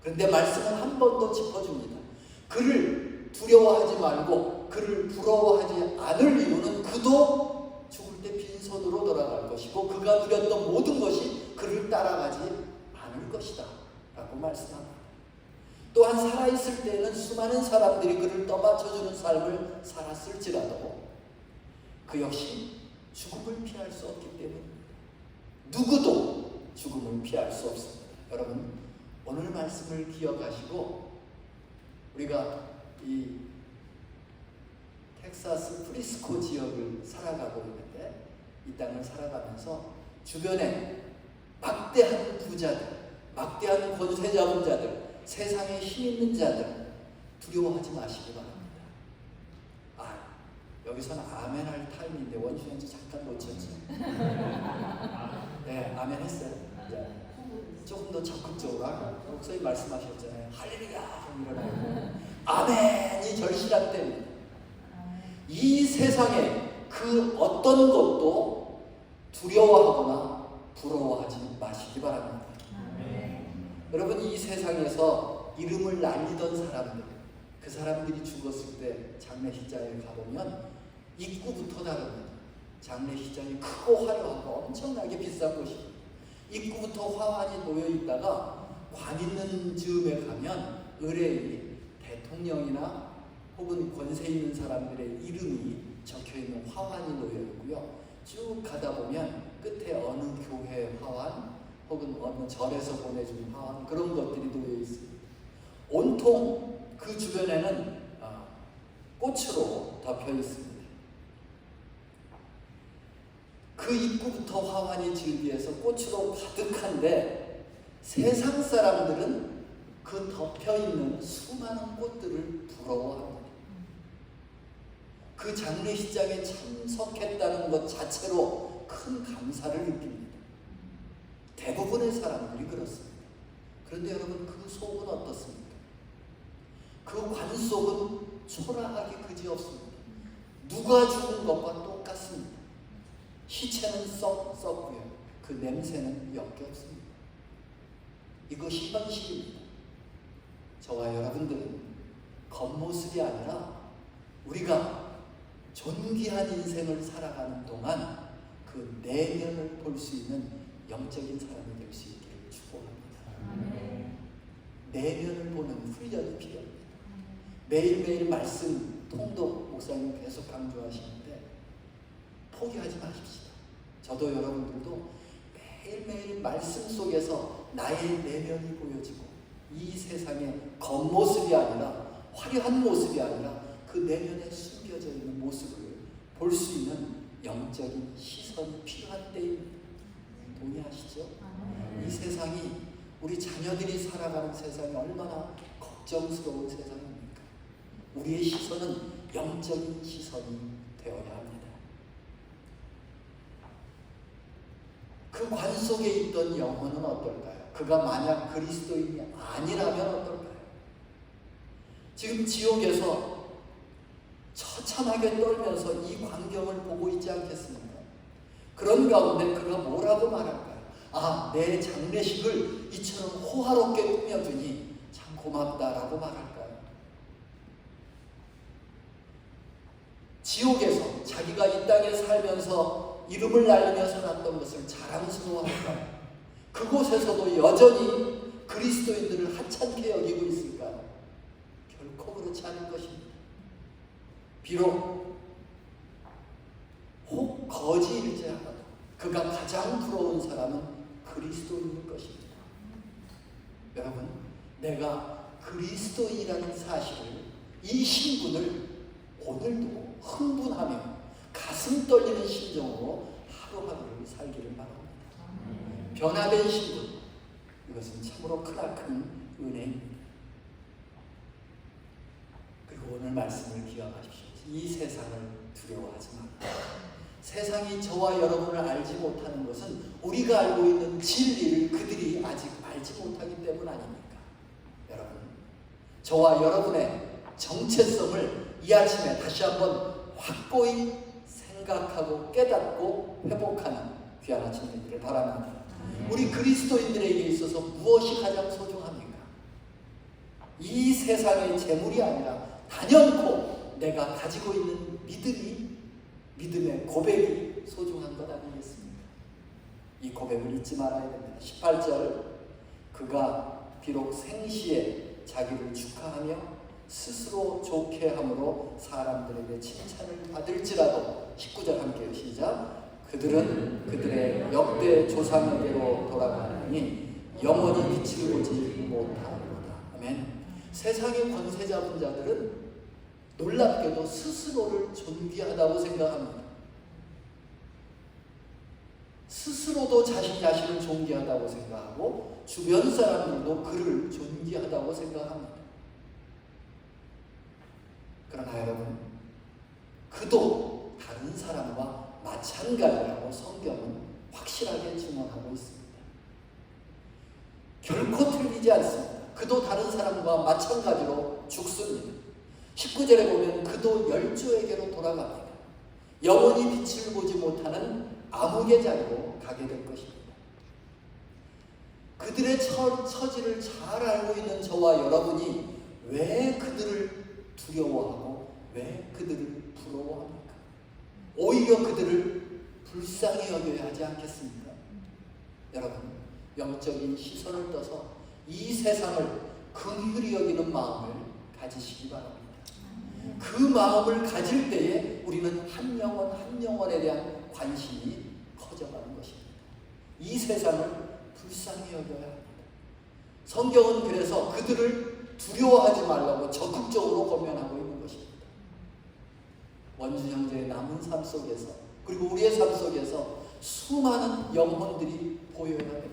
Speaker 4: 그런데 말씀은 한 번 더 짚어줍니다. 그를 두려워하지 말고 그를 부러워하지 않을 이유는 그도 죽을 때 빈손으로 돌아갈 것이고 그가 누렸던 모든 것이 그를 따라가지 않을 것이다 라고 말씀합니다. 또한 살아있을 때에는 수많은 사람들이 그를 떠받쳐주는 삶을 살았을지라도 그 역시 죽음을 피할 수 없기 때문입니다. 누구도 죽음을 피할 수 없습니다. 여러분, 오늘 말씀을 기억하시고 우리가 이 텍사스 프리스코 지역을 살아가고 있는데 이 땅을 살아가면서 주변에 막대한 부자들, 막대한 권세 잡은 자들, 세상에 힘 있는 자들 두려워하지 마시기 바랍니다. 여기서는 아멘 할 타임인데 원수연지 잠깐 놓쳤죠. 네, 아멘 했어요. 조금 더 적극적으로 목사님 말씀하셨잖아요. 할렐루야 이러라고. 아멘이 절실한 때입니다. 이 세상에 그 어떤 것도 두려워하거나 부러워하지 마시기 바랍니다. 여러분, 이 세상에서 이름을 날리던 사람들, 그 사람들이 죽었을 때 장례식장에 가보면 입구부터 다릅니다. 장례식장이 크고 화려하고 엄청나게 비싼 곳입니다. 입구부터 화환이 놓여 있다가 관 있는 즈음에 가면 의뢰인이 대통령이나 혹은 권세 있는 사람들의 이름이 적혀 있는 화환이 놓여 있고요. 쭉 가다 보면 끝에 어느 교회 화환 혹은 어느 절에서 보내준 화환, 그런 것들이 놓여 있습니다. 온통 그 주변에는 꽃으로 덮여 있습니다. 그 입구부터 화환이 즐비해서 꽃으로 가득한데 세상 사람들은 그 덮여있는 수많은 꽃들을 부러워합니다. 그 장례식장에 참석했다는 것 자체로 큰 감사를 느낍니다. 대부분의 사람들이 그렇습니다. 그런데 여러분, 그 속은 어떻습니까? 그 관 속은 초라하기 그지없습니다. 누가 죽은 것과 똑같습니다. 시체는 썩고요. 그 냄새는 역겹습니다. 이것이 현실입니다. 저와 여러분들은 겉모습이 아니라 우리가 존귀한 인생을 살아가는 동안 그 내면을 볼 수 있는 영적인 사람이 될 수 있기를 축복합니다. 내면을 보는 훈련이 필요합니다. 매일매일 말씀 통독 목사님 계속 강조하시는데 포기하지 마십시다. 저도 여러분들도 매일매일 말씀 속에서 나의 내면이 보여지고 이 세상의 겉모습이 아니라, 화려한 모습이 아니라 그 내면에 숨겨져 있는 모습을 볼 수 있는 영적인 시선이 필요한 때입니다. 동의하시죠? 이 세상이, 우리 자녀들이 살아가는 세상이 얼마나 걱정스러운 세상입니까? 우리의 시선은 영적인 시선이 되어야 합니다. 그 관 속에 있던 영혼은 어떨까요? 그가 만약 그리스도인이 아니라면 어떨까요? 지금 지옥에서 처참하게 떨면서 이 광경을 보고 있지 않겠습니까? 그런 가운데 그가 뭐라고 말할까요? 내 장례식을 이처럼 호화롭게 꾸며주니 참 고맙다라고 말할까요? 지옥에서 자기가 이 땅에 살면서 이름을 날리며 살았던 것을 자랑스러워할까요? 그곳에서도 여전히 그리스도인들을 하찮게 여기고 있을까요? 결코 그렇지 않을 것입니다. 비록 혹 거지일지라도 그가 가장 부러운 사람은 그리스도인일 것입니다. 여러분, 내가 그리스도인이라는 사실을, 이 신분을 오늘도 흥분하며 가슴 떨리는 심정으로 하루하루를 살기를 바랍니다. 변화된 신분, 이것은 참으로 크나큰 은혜입니다. 그리고 오늘 말씀을 기억하십시오. 이 세상을 두려워하지 말라. 세상이 저와 여러분을 알지 못하는 것은 우리가 알고 있는 진리를 그들이 아직 알지 못하기 때문 아닙니까? 여러분, 저와 여러분의 정체성을 이 아침에 다시 한번 확고히 생각하고 깨닫고 회복하는 귀한 아침 되기를 바랍니다. 우리 그리스도인들에게 있어서 무엇이 가장 소중합니까? 이 세상의 재물이 아니라 단연코 내가 가지고 있는 믿음의 고백이 소중한 것 아니겠습니까? 이 고백을 잊지 말아야 됩니다. 18절, 그가 비록 생시에 자기를 축하하며 스스로 좋게 함으로 사람들에게 칭찬을 받을지라도, 19절 함께요. 시작. 그들은 그들의 역대 조상에게로 돌아가니 영원히 빛을 보지 못하리로다. 아멘. 세상의 권세 잡은 자들은 놀랍게도 스스로를 존귀하다고 생각합니다. 스스로도 자신을 존귀하다고 생각하고 주변 사람들도 그를 존귀하다고 생각합니다. 그러나 여러분, 그도 다른 사람과 마찬가지라고 성경은 확실하게 증언하고 있습니다. 결코 틀리지 않습니다. 그도 다른 사람과 마찬가지로 죽습니다. 19절에 보면 그도 열조에게로 돌아갑니다. 영원히 빛을 보지 못하는 암흑의 자리로 가게 될 것입니다. 그들의 처지를 잘 알고 있는 저와 여러분이 왜 그들을 두려워하고 왜 그들을 부러워합니까? 오히려 그들을 불쌍히 여겨야 하지 않겠습니까? 여러분, 영적인 시선을 떠서 이 세상을 긍휼히 여기는 마음을 가지시기 바랍니다. 그 마음을 가질 때에 우리는 한 영혼 한 영혼에 대한 관심이 커져가는 것입니다. 이 세상을 불쌍히 여겨야 합니다. 성경은 그래서 그들을 두려워하지 말라고 적극적으로 권면하고 있는 것입니다. 원주 형제의 남은 삶 속에서, 그리고 우리의 삶 속에서 수많은 영혼들이 보여야 됩니다.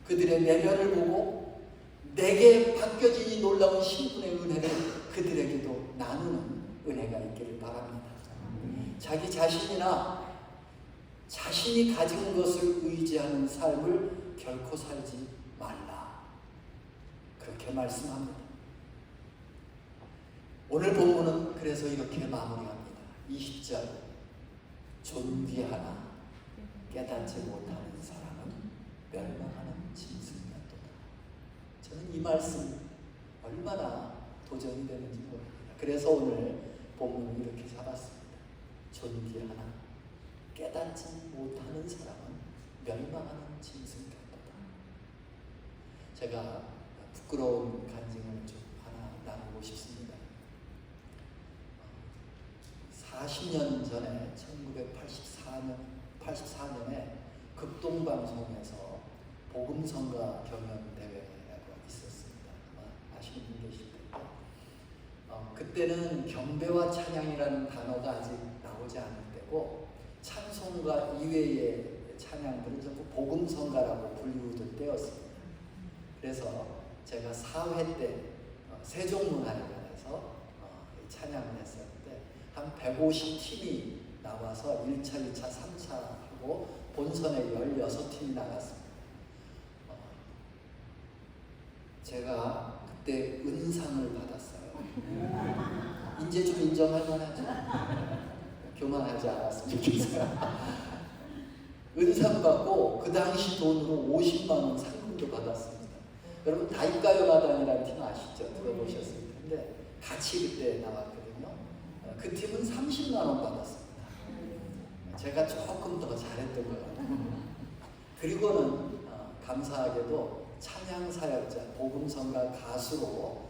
Speaker 4: 그들의 내면을 보고 내게 바뀌어진 이 놀라운 신분의 은혜를 그들에게도 나누는 은혜가 있기를 바랍니다. 자기 자신이나 자신이 가진 것을 의지하는 삶을 결코 살지 말라, 그렇게 말씀합니다. 오늘 본문은 그래서 이렇게 마무리합니다. 20절, 존귀하나 깨닫지 못하는 사람은 멸망하는 짐승 같도다. 저는 이 말씀 얼마나 도전이 되는지 모릅니다. 그래서 오늘 본문을 이렇게 잡았습니다. 존귀하나 깨닫지 못하는 사람은 멸망하는 짐승 같도다. 제가 부끄러운 간증을 좀 하나 나누고 싶습니다. 40년 전에 1984년에 극동방송에서 복음성가 경연대회가 있었습니다. 아마 아시는 분 계실 텐데, 그때는 경배와 찬양이라는 단어가 아직 나오지 않을 때고 찬송가 이외의 찬양들은 전부 복음성가라고 불리우던 때였습니다. 그래서 제가 4회 때 세종문화회관에서 찬양을 했었는데 한 150팀이 나와서 1차, 2차, 3차 하고 본선에 16팀이 나갔습니다. 제가 그때 은상을 받았어요. 이제 좀 인정할 만하죠? 교만하지 않았으면 좋겠어요. 은상 받고 그 당시 돈으로 50만 원 상금도 받았습니다. 여러분 다입가요마당이라는 팀 아시죠? 들어보셨을 텐데 같이 그때 나왔거든요. 그 팀은 30만 원 받았습니다. 제가 조금 더 잘했던 것 같아요. 그리고는 감사하게도 찬양 사역자, 복음성가 가수로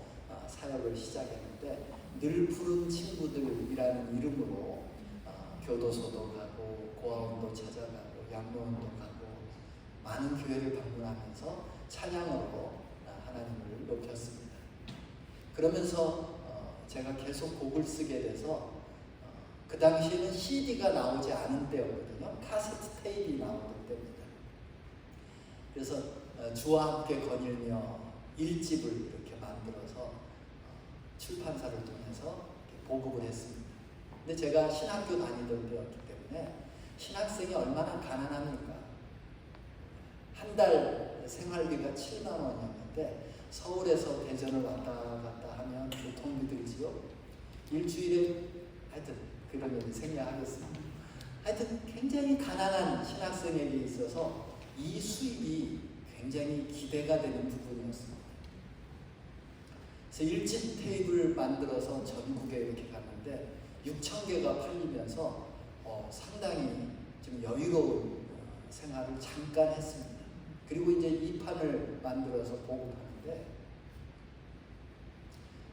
Speaker 4: 사역을 시작했는데 늘 푸른 친구들이라는 이름으로 교도소도 가고 고아원도 찾아가고 양로원도 가고 많은 교회를 방문하면서 찬양으로 하나님을 높였습니다. 그러면서 제가 계속 곡을 쓰게 돼서 그 당시에는 CD가 나오지 않은 때였거든요. 카세트 테이프가 나오던 때입니다. 그래서 주와 함께 거닐며 1집을 이렇게 만들어서 출판사를 통해서 보급을 했습니다. 근데 제가 신학교 다니던 때였기 때문에 신학생이 얼마나 가난합니까? 한 달 생활비가 7만 원이었는데 서울에서 대전을 왔다 갔다 하면 교통비 들지요. 일주일에 하여튼 그런 얘기 생략하겠습니다. 하여튼 굉장히 가난한 신학생에게 있어서 이 수입이 굉장히 기대가 되는 부분이었습니다. 그래서 1집 테이프를 만들어서 전국에 이렇게 갔는데 6,000개가 팔리면서 상당히 좀 여유로운 생활을 잠깐 했습니다. 그리고 이제 2판을 만들어서 보급하는데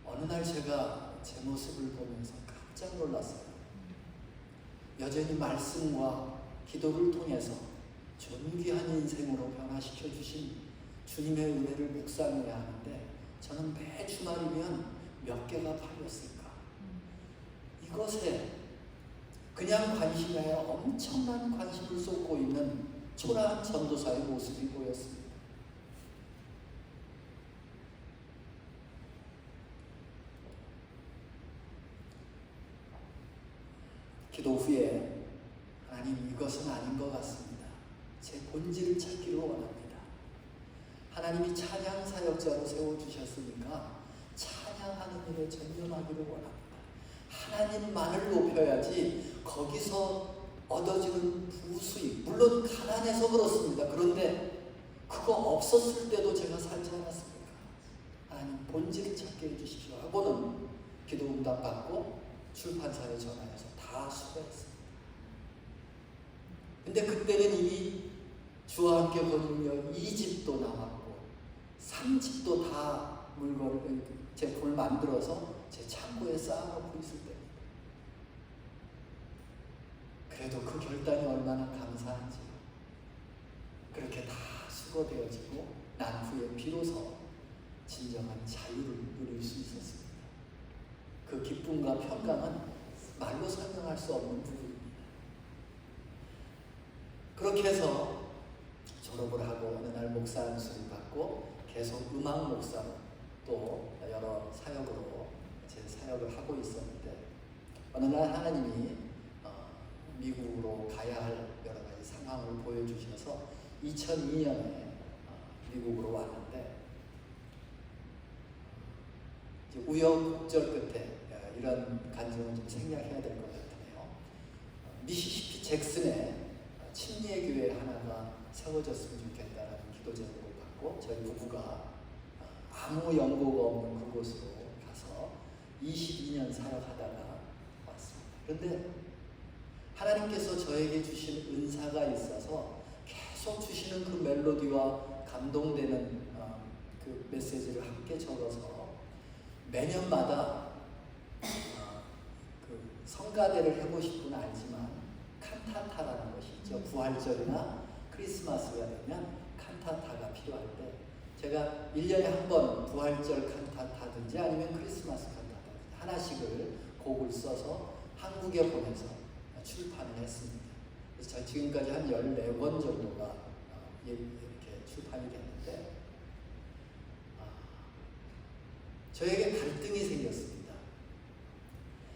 Speaker 4: 어느 날 제가 제 모습을 보면서 깜짝 놀랐어요. 여전히 말씀과 기도를 통해서 존귀한 인생으로 변화시켜 주신 주님의 은혜를 묵상해야 하는데 저는 매 주말이면 몇 개가 팔렸을까? 이것에 그냥 관심에 엄청난 관심을 쏟고 있는 초라한 전도사의 모습이 보였습니다. 기도 후에 하나님, 이것은 아닌 것 같습니다. 제 본질을 찾기를 원합니다. 하나님이 찬양 사역자로 세워주셨으니까 찬양하는 일에 전념하기를 원합니다. 하나님만을 높여야지 거기서 얻어지는 부수익, 물론 가난해서 그렇습니다. 그런데 그거 없었을 때도 제가 살지 않았습니까? 하나님, 본질을 찾게 해주십시오 하고는 기도 응답 받고 출판사에 전화해서 다 수고했습니다. 근데 그때는 이미 주와 함께 거닐며 2집도 나왔고 3집도 다 물건을, 제품을 만들어서 제 창고에 쌓아놓고 있을 때입니다. 그래도 그 결단이 얼마나 감사한지요. 그렇게 다 수거되어지고 난 후에 비로소 진정한 자유를 누릴 수 있었습니다. 그 기쁨과 평강은 말로 설명할 수 없는 부분입니다. 그렇게 해서 졸업을 하고 어느 날 목사 안수를 받고 계속 음악 목사로 또 여러 사역으로 제 사역을 하고 있었는데 어느 날 하나님이 미국으로 가야 할 여러 가지 상황을 보여주셔서 2002년에 미국으로 왔는데 이제 우여곡절 끝에 이런 간증은 좀 생략해야 될 것 같네요. 미시시피 잭슨에 침례 교회 하나가 세워졌으면 좋겠다라는 기도 제목을 받고 저희 부부가 아무 연고가 없는 그곳으로 가서 22년 사역하다가 왔습니다. 그런데 하나님께서 저에게 주신 은사가 있어서 계속 주시는 그 멜로디와 감동되는 그 메시지를 함께 적어서 매년마다 그 성가대를 해보고 싶은 알지만 칸타타라는 것이 있죠. 부활절이나 크리스마스가 되면 칸타타가 필요할 때 제가 1년에 한 번 부활절 칸타타든지 아니면 크리스마스 칸타타든지 하나씩을 곡을 써서 한국에 보내서 출판을 했습니다. 그래서 제가 지금까지 한 14권 정도가 이렇게 출판이 됐는데 저에게 갈등이 생겼습니다.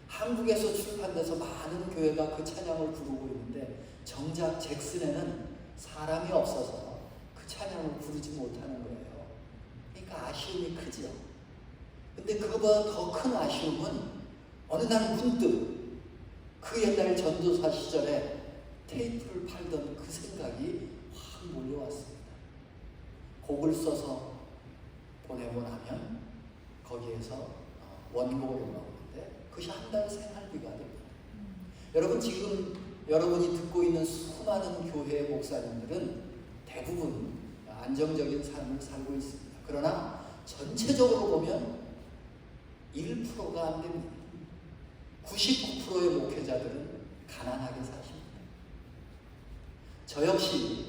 Speaker 4: 한국에서 출판돼서 많은 교회가 그 찬양을 부르고 있는데 정작 잭슨에는 사람이 없어서 그 찬양을 부르지 못하는 거예요. 그러니까 아쉬움이 크죠. 근데 그거보다 더 큰 아쉬움은 어느 날 문득 그 옛날 전도사 시절에 테이프를 팔던 그 생각이 확 몰려왔습니다. 곡을 써서 보내고 나면 거기에서 원고를 나오는데 그것이 한 달 생활비가 됩니다. 여러분, 지금 여러분이 듣고 있는 수많은 교회 목사님들은 대부분 안정적인 삶을 살고 있습니다. 그러나 전체적으로 보면 1%가 안 됩니다. 99%의 목회자들은 가난하게 사십니다. 저 역시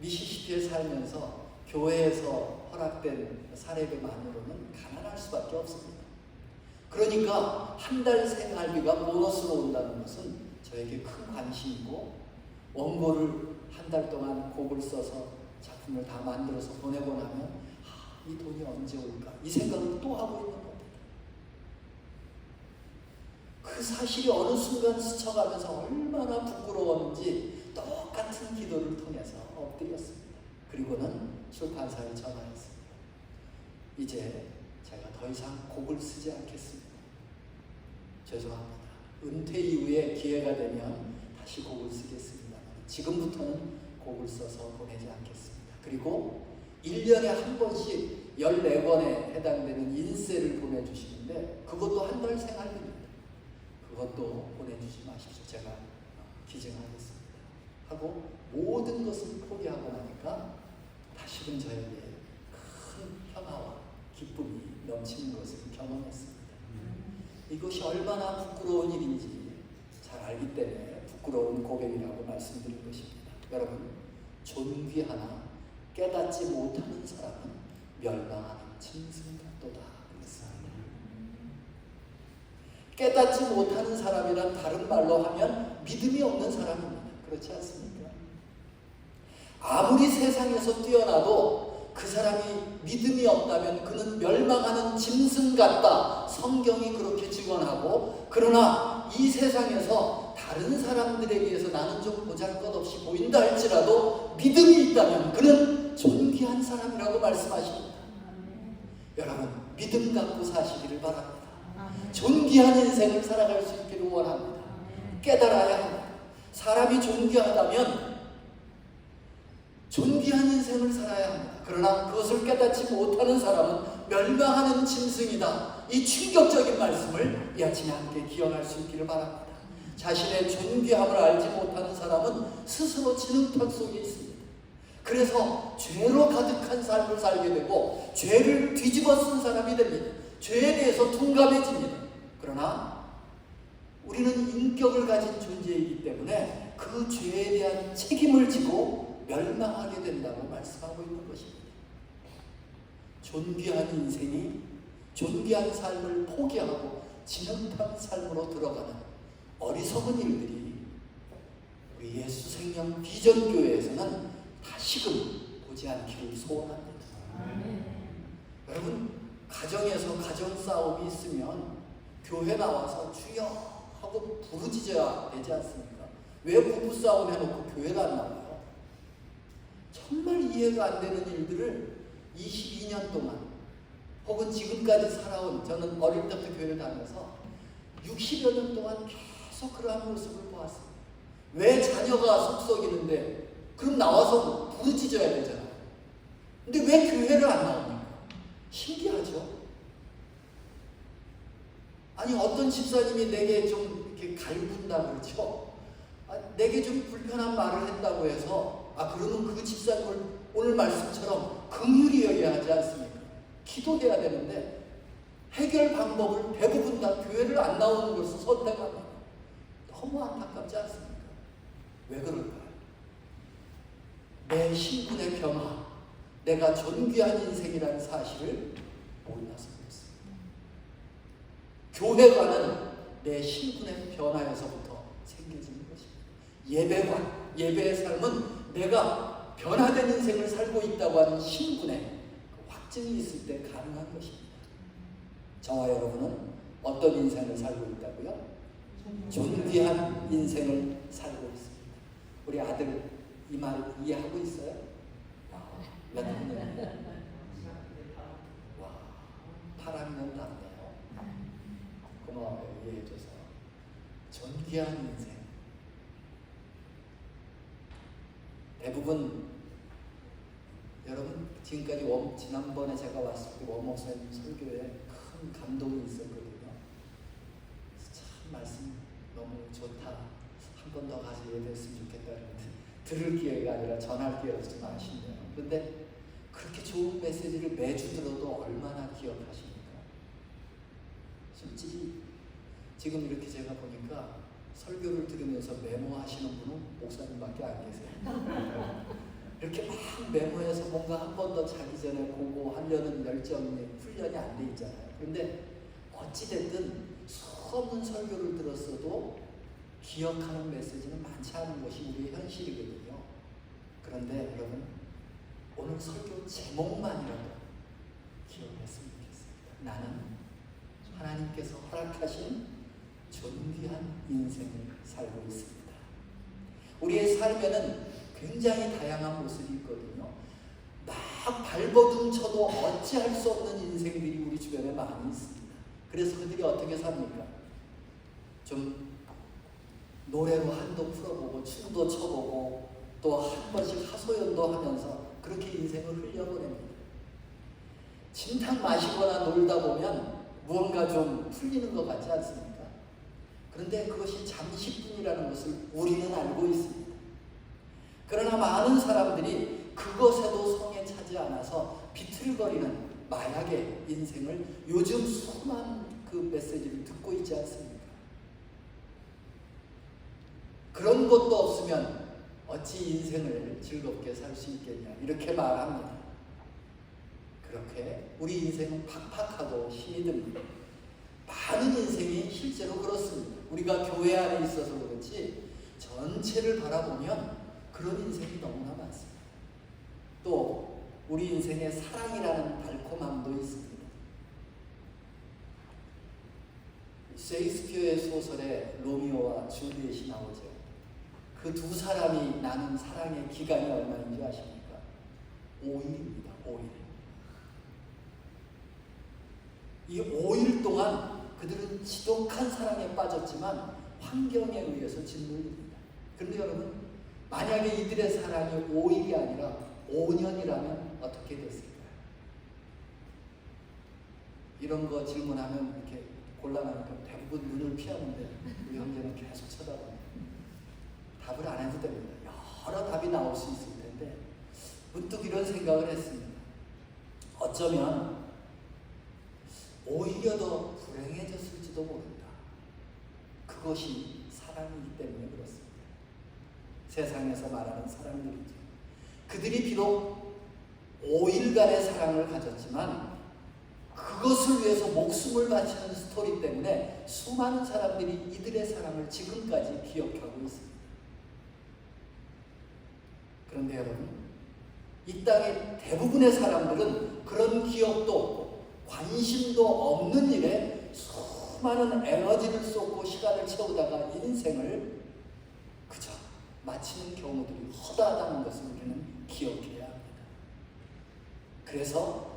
Speaker 4: 미시시피에 살면서 교회에서 허락된 사례비만으로는 가난할 수밖에 없습니다. 그러니까 한 달 생활비가 보너스로 온다는 것은 저에게 큰 관심이고, 원고를 한 달 동안 곡을 써서 작품을 다 만들어서 보내고 나면 이 돈이 언제 올까? 이 생각을 또 하고 있는 겁니다. 그 사실이 어느 순간 스쳐가면서 얼마나 부끄러웠는지 똑같은 기도를 통해서 엎드렸습니다. 그리고는 출판사에 전화했습니다. 이제 제가 더 이상 곡을 쓰지 않겠습니다. 죄송합니다. 은퇴 이후에 기회가 되면 다시 곡을 쓰겠습니다. 지금부터는 곡을 써서 보내지 않겠습니다. 그리고 1년에 한 번씩 14권에 해당되는 인쇄를 보내주시는데 그것도 한 달 생활비입니다. 그것도 보내주지 마십시오. 제가 기증하겠습니다. 하고 모든 것을 포기하고 나니까 다시금 저에게 큰 평화와 기쁨이 넘치는 것을 경험했습니다. 이것이 얼마나 부끄러운 일인지 잘 알기 때문에 부끄러운 고백이라고 말씀드린 것입니다. 여러분, 존귀하나 깨닫지 못하는 사람은 멸망하는 짐승 같도다 그랬습니다. 깨닫지 못하는 사람이란 다른 말로 하면 믿음이 없는 사람입니다. 그렇지 않습니까? 아무리 세상에서 뛰어나도 그 사람이 믿음이 없다면 그는 멸망하는 짐승 같다. 성경이 그렇게 증언하고, 그러나 이 세상에서 다른 사람들에 비해서 나는 좀 보잘것없이 보인다 할지라도 믿음이 있다면 그는 존귀한 사람이라고 말씀하십니다. 여러분, 믿음 갖고 사시기를 바랍니다. 존귀한 인생을 살아갈 수 있기를 원합니다. 깨달아야 합니다. 사람이 존귀하다면 존귀한 인생을 살아야 합니다. 그러나 그것을 깨닫지 못하는 사람은 멸망하는 짐승이다. 이 충격적인 말씀을 이 아침에 함께 기억할 수 있기를 바랍니다. 자신의 존귀함을 알지 못하는 사람은 스스로 진흙탕 속에 있습니다. 그래서 죄로 가득한 삶을 살게 되고 죄를 뒤집어 쓴 사람이 됩니다. 죄에 대해서 둔감해집니다. 그러나 우리는 인격을 가진 존재이기 때문에 그 죄에 대한 책임을 지고 멸망하게 된다고 말씀하고 있는 것입니다. 존귀한 인생이 존귀한 삶을 포기하고 진흙탕 삶으로 들어가는 어리석은 일들이 우리 예수 생명 비전교회에서는 다시금 보지 않기를 소원합니다. 여러분, 가정에서 가정 싸움이 있으면 교회 나와서 주여 하고 부르짖어야 되지 않습니까? 왜 부부 싸움 해놓고 교회가 안 나와요? 정말 이해가 안 되는 일들을 22년 동안 혹은 지금까지 살아온, 저는 어릴 때부터 교회를 다녀서 60여 년 동안 계속 그러한 모습을 보았습니다. 왜 자녀가 속썩이는데 그럼 나와서 부르짖어야 되잖아요. 근데 왜 교회를 안 나옵니까? 신기하죠? 아니, 어떤 집사님이 내게 좀 이렇게 갈군다 그러죠? 내게 좀 불편한 말을 했다고 해서 그러면 그 집사님을 오늘 말씀처럼 긍휼히 여겨야 하지 않습니까? 기도해야 되는데 해결 방법을 대부분 다 교회를 안 나오는 것을 선택합니다. 너무 안타깝지 않습니까? 왜 그럴까요? 내 신분의 변화, 내가 존귀한 인생이라는 사실을 몰라서 그렇습니다. 교회관은 내 신분의 변화에서부터 생겨지는 것입니다. 예배관, 예배의 삶은 내가 변화된 인생을 살고 있다고 하는 신분의 확증이 있을 때 가능한 것입니다. 저와 여러분은 어떤 인생을 살고 있다고요? 존귀한 인생을 살고 있습니다. 우리 아들 이 말 이해하고 있어요? 몇 학년? 와, 8학년 났네요. 고마워요, 이해해줘서. 존귀한 인생. 대부분 여러분, 지금까지 지난번에 제가 왔을 때 원목사님 설교에 큰 감동이 있었거든요. 참 말씀 너무 좋다. 한 번 더 가서 예배했으면 좋겠다는 들을 기회가 아니라 전할 기회라서 좀 아쉽네요. 그런데 그렇게 좋은 메시지를 매주 들어도 얼마나 기억하십니까? 솔직히 지금 이렇게 제가 보니까 설교를 들으면서 메모하시는 분은 목사님밖에 안 계세요. 이렇게 막 메모해서 뭔가 한 번 더 자기 전에 공부하려는 열정이 훈련이 안 돼 있잖아요. 그런데 어찌됐든 수없는 설교를 들었어도 기억하는 메시지는 많지 않은 것이 우리의 현실이거든요. 그런데 여러분, 오늘 설교 제목만이라도 기억했으면 좋겠습니다. 나는 하나님께서 허락하신 존귀한 인생을 살고 있습니다. 우리의 삶에는 굉장히 다양한 모습이 있거든요. 막 발버둥 쳐도 어찌할 수 없는 인생들이 우리 주변에 많이 있습니다. 그래서 그들이 어떻게 삽니까? 좀 노래로 한도 풀어보고 춤도 춰보고 또 한 번씩 하소연도 하면서 그렇게 인생을 흘려보냅니다. 진탕 마시거나 놀다 보면 무언가 좀 풀리는 것 같지 않습니까? 그런데 그것이 잠시뿐이라는 것을 우리는 알고 있습니다. 그러나 많은 사람들이 그것에도 성에 차지 않아서 비틀거리는 마약의 인생을 요즘 수많은 그 메시지를 듣고 있지 않습니까? 그런 것도 없으면 어찌 인생을 즐겁게 살 수 있겠냐 이렇게 말합니다. 그렇게 우리 인생은 팍팍하고 힘이 듭니다. 많은 인생이 실제로 그렇습니다. 우리가 교회 안에 있어서 그렇지 전체를 바라보면 그런 인생이 너무나 많습니다. 또 우리 인생에 사랑이라는 달콤함도 있습니다. 셰익스피어의 소설에 로미오와 줄리엣이 나오죠. 그 두 사람이 나눈 사랑의 기간이 얼마인지 아십니까? 5일입니다. 5일. 이 5일 동안 그들은 지독한 사랑에 빠졌지만 환경에 의해서 짓눌립니다. 그런데 여러분, 만약에 이들의 사랑이 5일이 아니라 5년이라면 어떻게 됐을까요? 이런 거 질문하면 이렇게 곤란하니까 대부분 눈을 피하는데 우리 형제는 계속 쳐다봅니다. 답을 안 해도 됩니다. 여러 답이 나올 수 있을 텐데 문득 이런 생각을 했습니다. 어쩌면 오히려 더 불행해졌을지도 모른다. 그것이 사랑이기 때문에 그렇습니다. 세상에서 말하는 사랑들이죠. 그들이 비록 5일간의 사랑을 가졌지만 그것을 위해서 목숨을 바치는 스토리 때문에 수많은 사람들이 이들의 사랑을 지금까지 기억하고 있습니다. 그런데 여러분, 이 땅의 대부분의 사람들은 그런 기억도 없고 관심도 없는 일에 수많은 에너지를 쏟고 시간을 채우다가 인생을 그저 마치는 경우들이 허다하다는 것을 우리는 기억해야 합니다. 그래서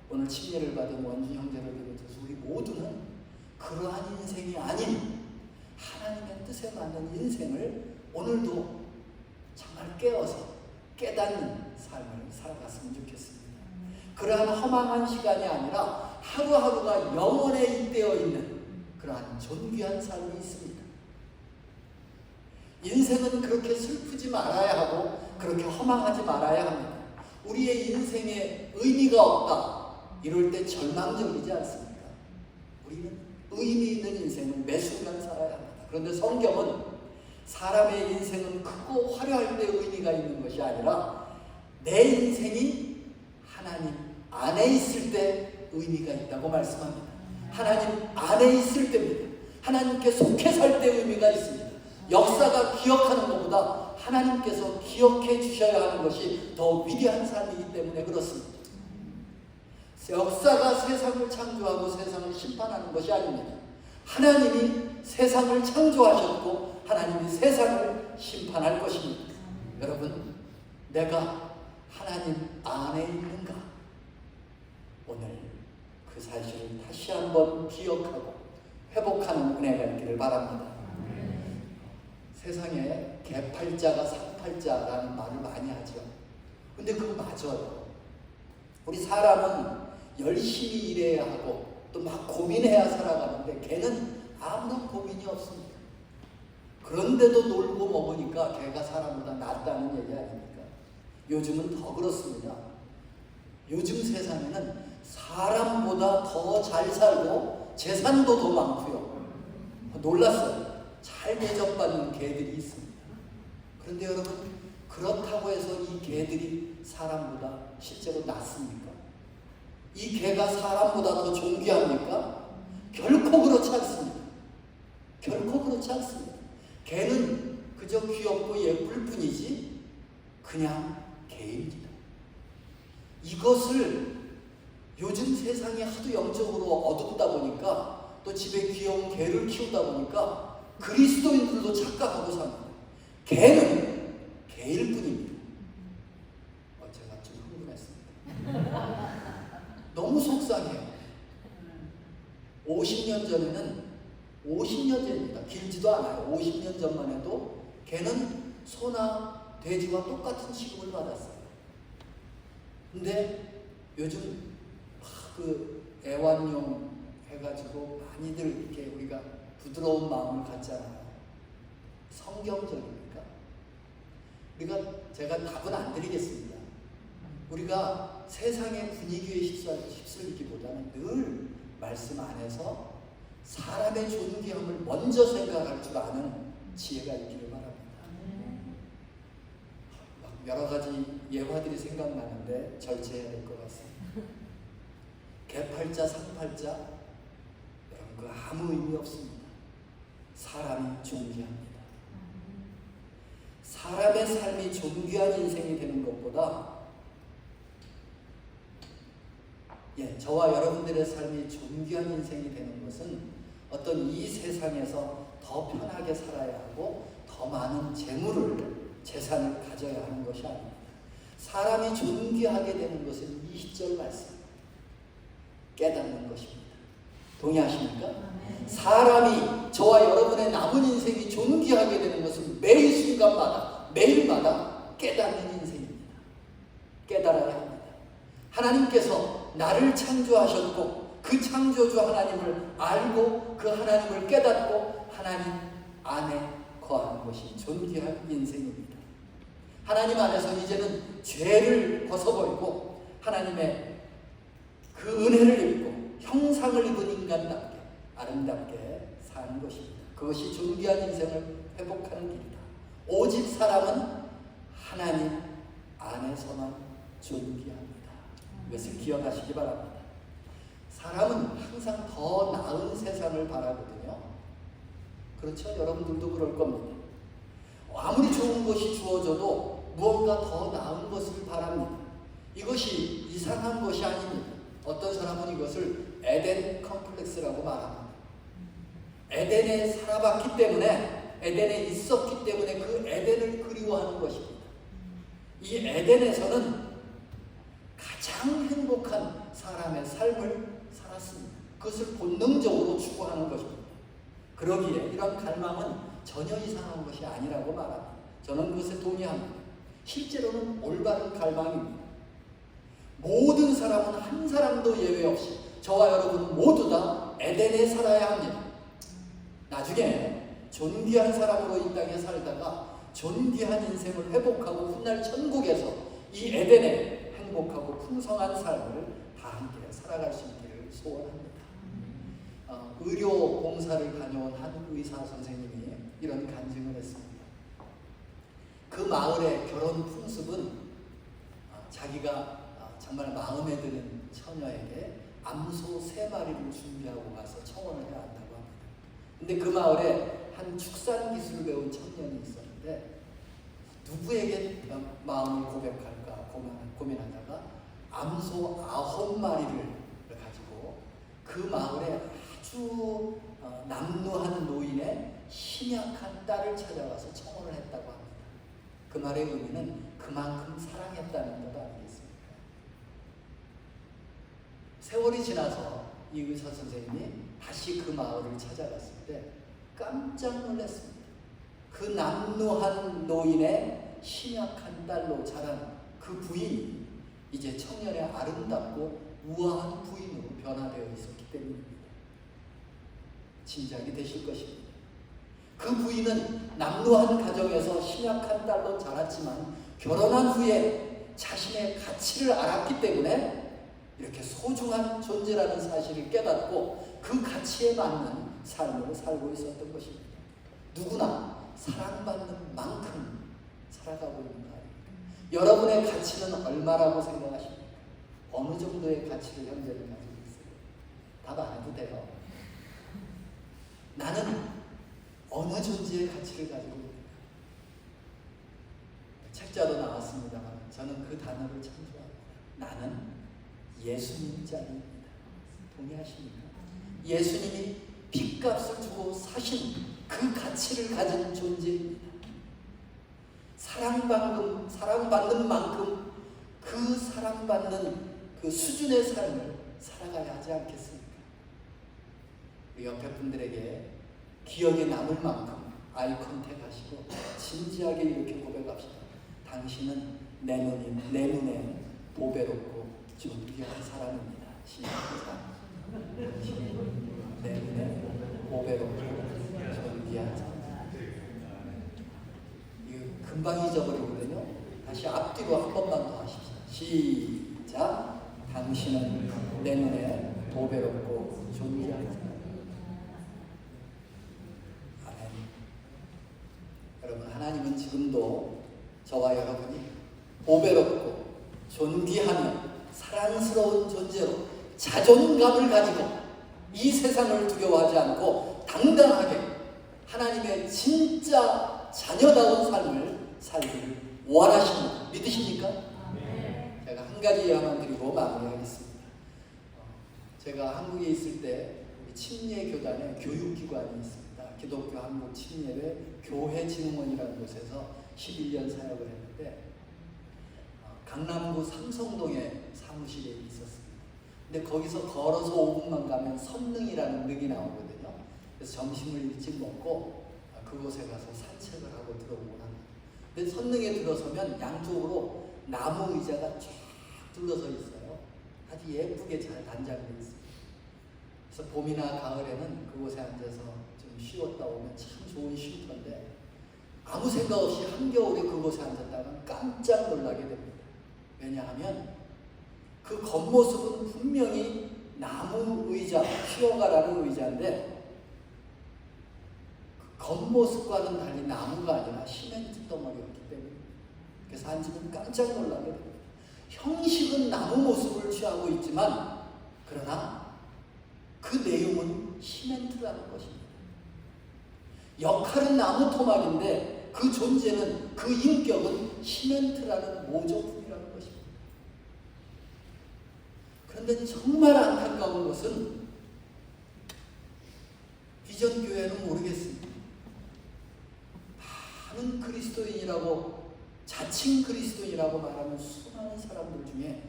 Speaker 4: 오늘 침례를 받은 원주 형제를 비롯해서 우리 모두는 그러한 인생이 아닌 하나님의 뜻에 맞는 인생을 오늘도 정말 깨어서 깨닫는 삶을 살아갔으면 좋겠습니다. 그러한 허망한 시간이 아니라 하루하루가 영원에 잇대어 있는 그러한 존귀한 삶이 있습니다. 인생은 그렇게 슬프지 말아야 하고 그렇게 허망하지 말아야 합니다. 우리의 인생에 의미가 없다 이럴 때 절망적이지 않습니까? 우리는 의미 있는 인생을 매 순간 살아야 합니다. 그런데 성경은 사람의 인생은 크고 화려할 때 의미가 있는 것이 아니라 내 인생이 하나님 안에 있을 때 의미가 있다고 말씀합니다. 하나님 안에 있을 때입니다. 하나님께 속해 살 때 의미가 있습니다. 역사가 기억하는 것보다 하나님께서 기억해 주셔야 하는 것이 더 위대한 삶이기 때문에 그렇습니다. 역사가 세상을 창조하고 세상을 심판하는 것이 아닙니다. 하나님이 세상을 창조하셨고 하나님이 세상을 심판할 것입니다. 여러분, 내가 하나님 안에 있는가? 오늘 그 사실을 다시 한번 기억하고 회복하는 은혜가 있기를 바랍니다. 세상에 개팔자가 상팔자라는 말을 많이 하죠. 근데 그거 맞아요. 우리 사람은 열심히 일해야 하고 또 막 고민해야 살아가는데 걔는 아무런 고민이 없습니다. 그런데도 놀고 먹으니까 걔가 사람보다 낫다는 얘기 아닙니까? 요즘은 더 그렇습니다. 요즘 세상에는 사람보다 더 잘 살고 재산도 더 많고요. 놀랐어요. 잘 대접받는 개들이 있습니다. 그런데 여러분, 그렇다고 해서 이 개들이 사람보다 실제로 낫습니까? 이 개가 사람보다 더 존귀합니까? 결코 그렇지 않습니다. 결코 그렇지 않습니다. 개는 그저 귀엽고 예쁠 뿐이지 그냥 개입니다. 이것을 요즘 세상이 하도 영적으로 어둡다 보니까, 또 집에 귀여운 개를 키우다 보니까 그리스도인들도 착각하고 삽니다. 개는 개일 뿐입니다. 제가 좀 흥분했습니다. 너무 속상해요. 50년 전입니다. 길지도 않아요. 50년 전만 해도 개는 소나 돼지와 똑같은 취급을 받았어요. 근데 요즘 그 애완용 해가지고 많이들 이렇게 우리가 부드러운 마음을 갖잖아요. 성경적입니까? 제가 답은 안 드리겠습니다. 우리가 세상의 분위기에 휩쓸리기보다는 늘 말씀 안에서 사람의 존귀함을 먼저 생각할 줄 아는 지혜가 있기를 바랍니다. 여러 가지 예화들이 생각나는데 절제해야 될 것 같습니다. 개팔자, 상팔자, 여러분 그 아무 의미 없습니다. 사람이 존귀합니다. 사람의 삶이 존귀한 인생이 되는 것보다 저와 여러분들의 삶이 존귀한 인생이 되는 것은 어떤 이 세상에서 더 편하게 살아야 하고 더 많은 재산을 가져야 하는 것이 아닙니다. 사람이 존귀하게 되는 것은 20절 말씀 깨닫는 것입니다. 동의하십니까? 사람이, 저와 여러분의 남은 인생이 존귀하게 되는 것은 매일 순간마다, 매일마다 깨닫는 인생입니다. 깨달아야 합니다. 하나님께서 나를 창조하셨고 그 창조주 하나님을 알고 그 하나님을 깨닫고 하나님 안에 거하는 것이 존귀한 인생입니다. 하나님 안에서 이제는 죄를 벗어버리고 하나님의 그 은혜를 입고 형상을 입은 인간답게 아름답게 사는 것입니다. 그것이 존귀한 인생을 회복하는 길이다. 오직 사람은 하나님 안에서만 존귀합니다. 이것을 기억하시기 바랍니다. 사람은 항상 더 나은 세상을 바라거든요. 그렇죠? 여러분들도 그럴 겁니다. 아무리 좋은 것이 주어져도 무언가 더 나은 것을 바랍니다. 이것이 이상한 것이 아닙니다. 어떤 사람은 이것을 에덴 컴플렉스라고 말합니다. 에덴에 살아봤기 때문에, 에덴에 있었기 때문에 그 에덴을 그리워하는 것입니다. 이 에덴에서는 가장 행복한 사람의 삶을 살았습니다. 그것을 본능적으로 추구하는 것입니다. 그러기에 이런 갈망은 전혀 이상한 것이 아니라고 말합니다. 저는 그것에 동의합니다. 실제로는 올바른 갈망입니다. 모든 사람은 한 사람도 예외 없이, 저와 여러분 모두 다 에덴에 살아야 합니다. 나중에 존귀한 사람으로 이 땅에 살다가 존귀한 인생을 회복하고 훗날 천국에서 이 에덴에 행복하고 풍성한 삶을 다 함께 살아갈 수 있기를 소원합니다. 의료 봉사를 다녀온 한 의사 선생님이 이런 간증을 했습니다. 그 마을의 결혼 풍습은 자기가 정말 마음에 드는 처녀에게 암소 3마리를 준비하고 가서 청혼을 해야 한다고 합니다. 근데 그 마을에 한 축산 기술을 배운 청년이 있었는데 누구에게 마음을 고백할까 고민하다가 암소 9마리를 가지고 그 마을에 아주 남루한 노인의 심약한 딸을 찾아와서 청혼을 했다고 합니다. 그 말의 의미는 그만큼 사랑했다는 것 아니겠습니까? 세월이 지나서 이 의사 선생님이 다시 그 마을을 찾아갔을 때 깜짝 놀랐습니다. 그 남루한 노인의 심약한 딸로 자란 그 부인이 이제 청년의 아름답고 우아한 부인으로 변화되어 있었기 때문입니다. 짐작이 되실 것입니다. 그 부인은 남루한 가정에서 심약한 딸로 자랐지만 결혼한 후에 자신의 가치를 알았기 때문에 이렇게 소중한 존재라는 사실을 깨닫고 그 가치에 맞는 삶을 살고 있었던 것입니다. 누구나 사랑받는 만큼 살아가고 있는 거 아닙니까? 여러분의 가치는 얼마라고 생각하십니까? 어느 정도의 가치를 현재는 가지고 있어요? 답 안 해도 돼요. 나는 어느 존재의 가치를 가지고 있는가? 책자도 나왔습니다만 저는 그 단어를 참 좋아합니다. 나는 예수님 자리입니다. 동의하십니까? 예수님이 핏값을 주고 사신 그 가치를 가진 존재입니다. 사랑받는 만큼 그 사랑받는 그 수준의 삶을 살아가야 하지 않겠습니까? 우리 옆에 분들에게 기억에 남을 만큼 아이 컨택 하시고 진지하게 이렇게 고백합시다. 당신은 내 눈에 보배롭고 존귀한 사람입니다. 시작. 당신은 내 눈에 보배롭고 존귀한 사람. 이거 금방 잊어버리거든요. 다시 앞뒤로 한 번만 더 하십시다. 시작. 당신은 내 눈에 보배롭고 존귀한 사람. 아멘. 여러분, 하나님은 지금도 저와 여러분이 보배롭고 존귀하며 사랑스러운 존재로 자존감을 가지고 이 세상을 두려워하지 않고 당당하게 하나님의 진짜 자녀다운 삶을 살기를 원하십니다. 믿으십니까? 제가 한 가지 예화만 드리고 마무리하겠습니다. 제가 한국에 있을 때 우리 침례교단에 교육기관이 있습니다. 기독교 한국 침례회 교회진흥원이라는 곳에서 11년 사역을 했는데 강남구 삼성동에 사무실에 있었습니다. 근데 거기서 걸어서 5분만 가면 선릉이라는 릉이 나오거든요. 그래서 점심을 일찍 먹고 그곳에 가서 산책을 하고 들어오곤 합니다. 근데 선릉에 들어서면 양쪽으로 나무 의자가 쫙 둘러서 있어요. 아주 예쁘게 잘 단장되어 있습니다. 그래서 봄이나 가을에는 그곳에 앉아서 좀 쉬었다 오면 참 좋은 쉼터인데 아무 생각 없이 한겨울에 그곳에 앉았다가 깜짝 놀라게 됩니다. 왜냐하면 그 겉모습은 분명히 나무 의자, 휘어가라는 의자인데 그 겉모습과는 달리 나무가 아니라 시멘트 덩어리였기 때문에 그래서 앉으면 깜짝 놀라게 됩니다. 형식은 나무 모습을 취하고 있지만 그러나 그 내용은 시멘트라는 것입니다. 역할은 나무 토막인데 그 존재는, 그 인격은 시멘트라는 모조품이라는 것입니다. 그런데 정말 안타까운 것은 비전교회는 모르겠습니다. 많은 그리스도인이라고, 자칭 그리스도인이라고 말하는 수많은 사람들 중에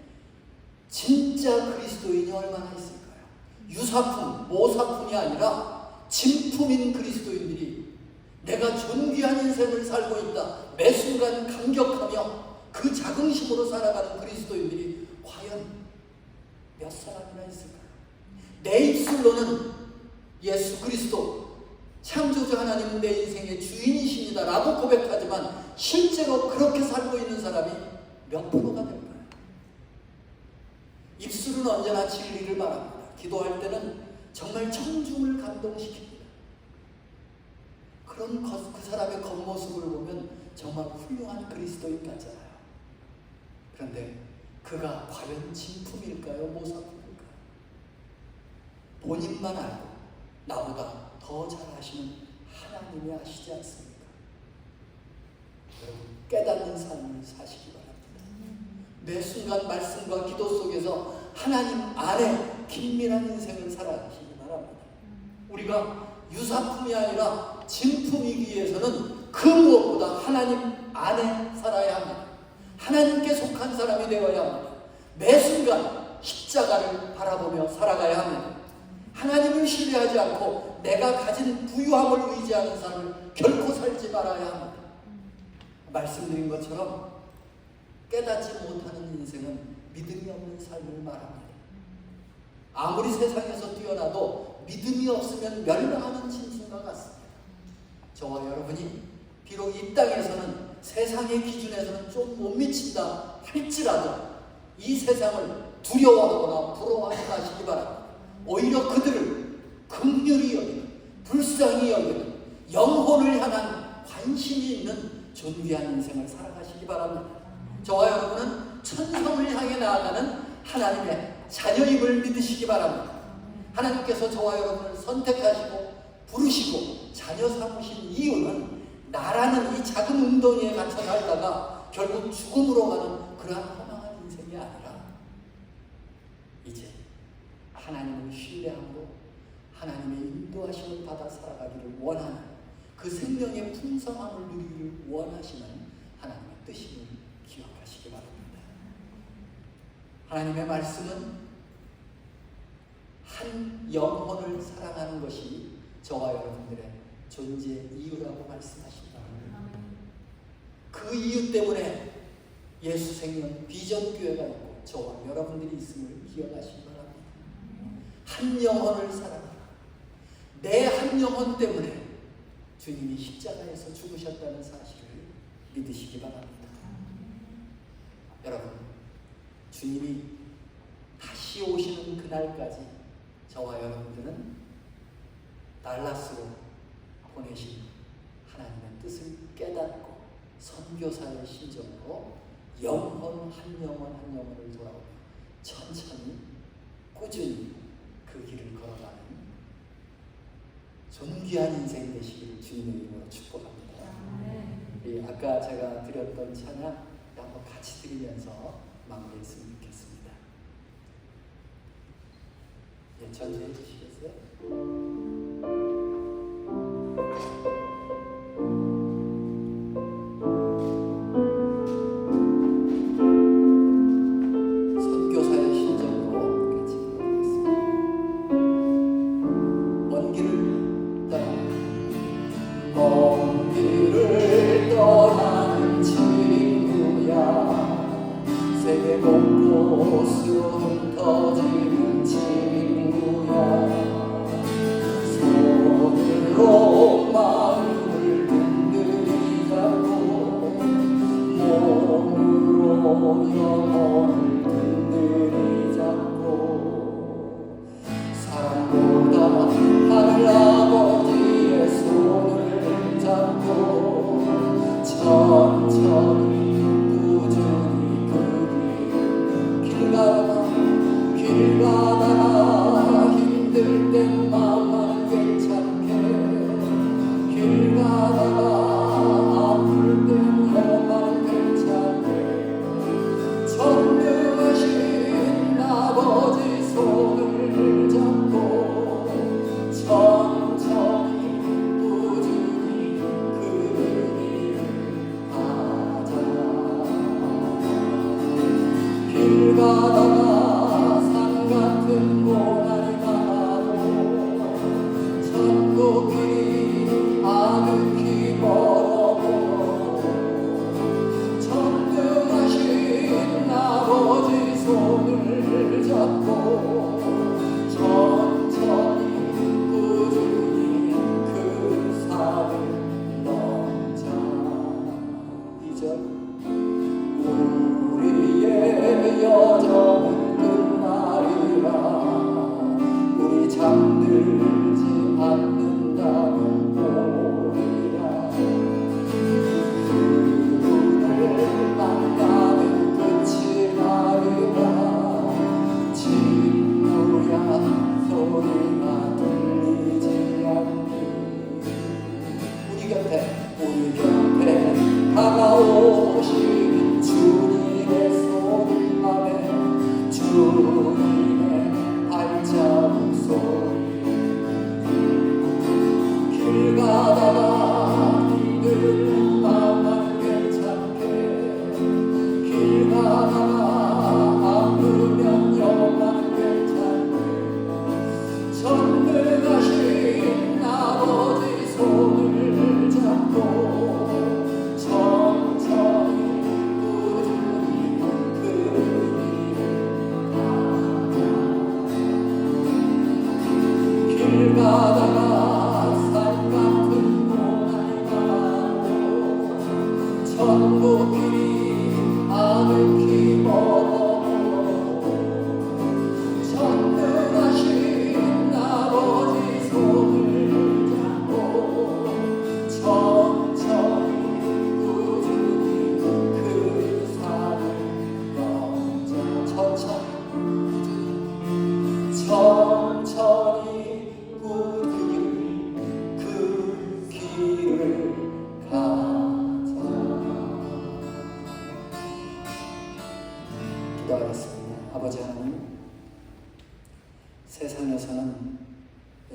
Speaker 4: 진짜 그리스도인이 얼마나 있을까요? 유사품, 모사품이 아니라 진품인 그리스도인들이 내가 존귀한 인생을 살고 있다, 매 순간 감격하며 그 자긍심으로 살아가는 그리스도인들이 과연 몇 사람이나 있을까요? 내 입술로는 예수 그리스도 창조주 하나님은 내 인생의 주인이십니다 라고 고백하지만 실제로 그렇게 살고 있는 사람이 몇 프로가 될까요? 입술은 언제나 진리를 말합니다. 기도할 때는 정말 청중을 감동시킵니다. 그런 그 사람의 겉모습을 보면 정말 훌륭한 그리스도인 같잖아요. 그런데 그가 과연 진품일까요? 모사품일까요? 본인만 알고 나보다 더 잘 아시는 하나님이 아시지 않습니까? 여러분, 깨닫는 삶을 사시기 바랍니다. 매 순간 말씀과 기도 속에서 하나님 안에 긴밀한 인생을 살아가시기 바랍니다. 우리가 유사품이 아니라 진품이기 위해서는 그 무엇보다 하나님 안에 살아야 합니다. 하나님께 속한 사람이 되어야 합니다. 매 순간 십자가를 바라보며 살아가야 합니다. 하나님을 신뢰하지 않고 내가 가진 부유함을 의지하는 삶을 결코 살지 말아야 합니다. 말씀드린 것처럼 깨닫지 못하는 인생은 믿음이 없는 삶을 말합니다. 아무리 세상에서 뛰어나도 믿음이 없으면 멸망하는 짐승과 같습니다. 저와 여러분이 비록 이 땅에서는 세상의 기준에서는 좀 못 미친다 할지라도 이 세상을 두려워하거나 부러워하지 마시기 바랍니다. 오히려 그들을 긍휼히 여기는, 불쌍히 여기는, 영혼을 향한 관심이 있는 존귀한 인생을 살아가시기 바랍니다. 저와 여러분은 천성을 향해 나아가는 하나님의 자녀임을 믿으시기 바랍니다. 하나님께서 저와 여러분을 선택하시고 부르시고 자녀 삼으신 이유는 나라는 이 작은 웅덩이에 갇혀 살다가 결국 죽음으로 가는 그러한 허망한 인생이 아니라 이제 하나님을 신뢰하고 하나님의 인도하심을 받아 살아가기를 원하는, 그 생명의 풍성함을 누리기를 원하시는 하나님의 뜻임을 기억하시기 바랍니다. 하나님의 말씀은 한 영혼을 사랑하는 것이 저와 여러분들의 존재 이유라고 말씀하십니다. 그 이유 때문에 예수 생명 비전 교회가 있고 저와 여러분들이 있음을 기억하시기 바랍니다. 한 영혼을 사랑하라. 내 한 영혼 때문에 주님이 십자가에서 죽으셨다는 사실을 믿으시기 바랍니다. 여러분, 주님이 다시 오시는 그날까지 저와 여러분들은 달라스로 보내신 하나님의 뜻을 깨닫고 선교사의 심정으로 영혼 한 영혼을 돌아오며 천천히 꾸준히 그 길을 걸어가는 존귀한 인생 되시기를 주님의 이름으로 축복합니다. 아까 제가 드렸던 찬양 한번 같이 드리면서 마무리했으면 좋겠습니다. 전주해 주시겠어요?
Speaker 5: 천국이 아득히 멀어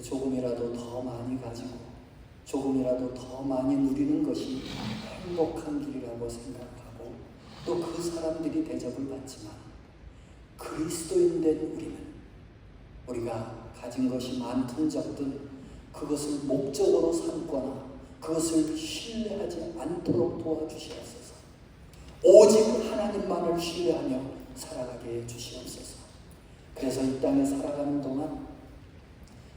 Speaker 4: 조금이라도 더 많이 가지고 조금이라도 더 많이 누리는 것이 행복한 길이라고 생각하고 또 그 사람들이 대접을 받지만 그리스도인 된 우리는 우리가 가진 것이 많든 적든 그것을 목적으로 삼거나 그것을 신뢰하지 않도록 도와주시옵소서. 오직 하나님만을 신뢰하며 살아가게 해주시옵소서. 그래서 이 땅에 살아가는 동안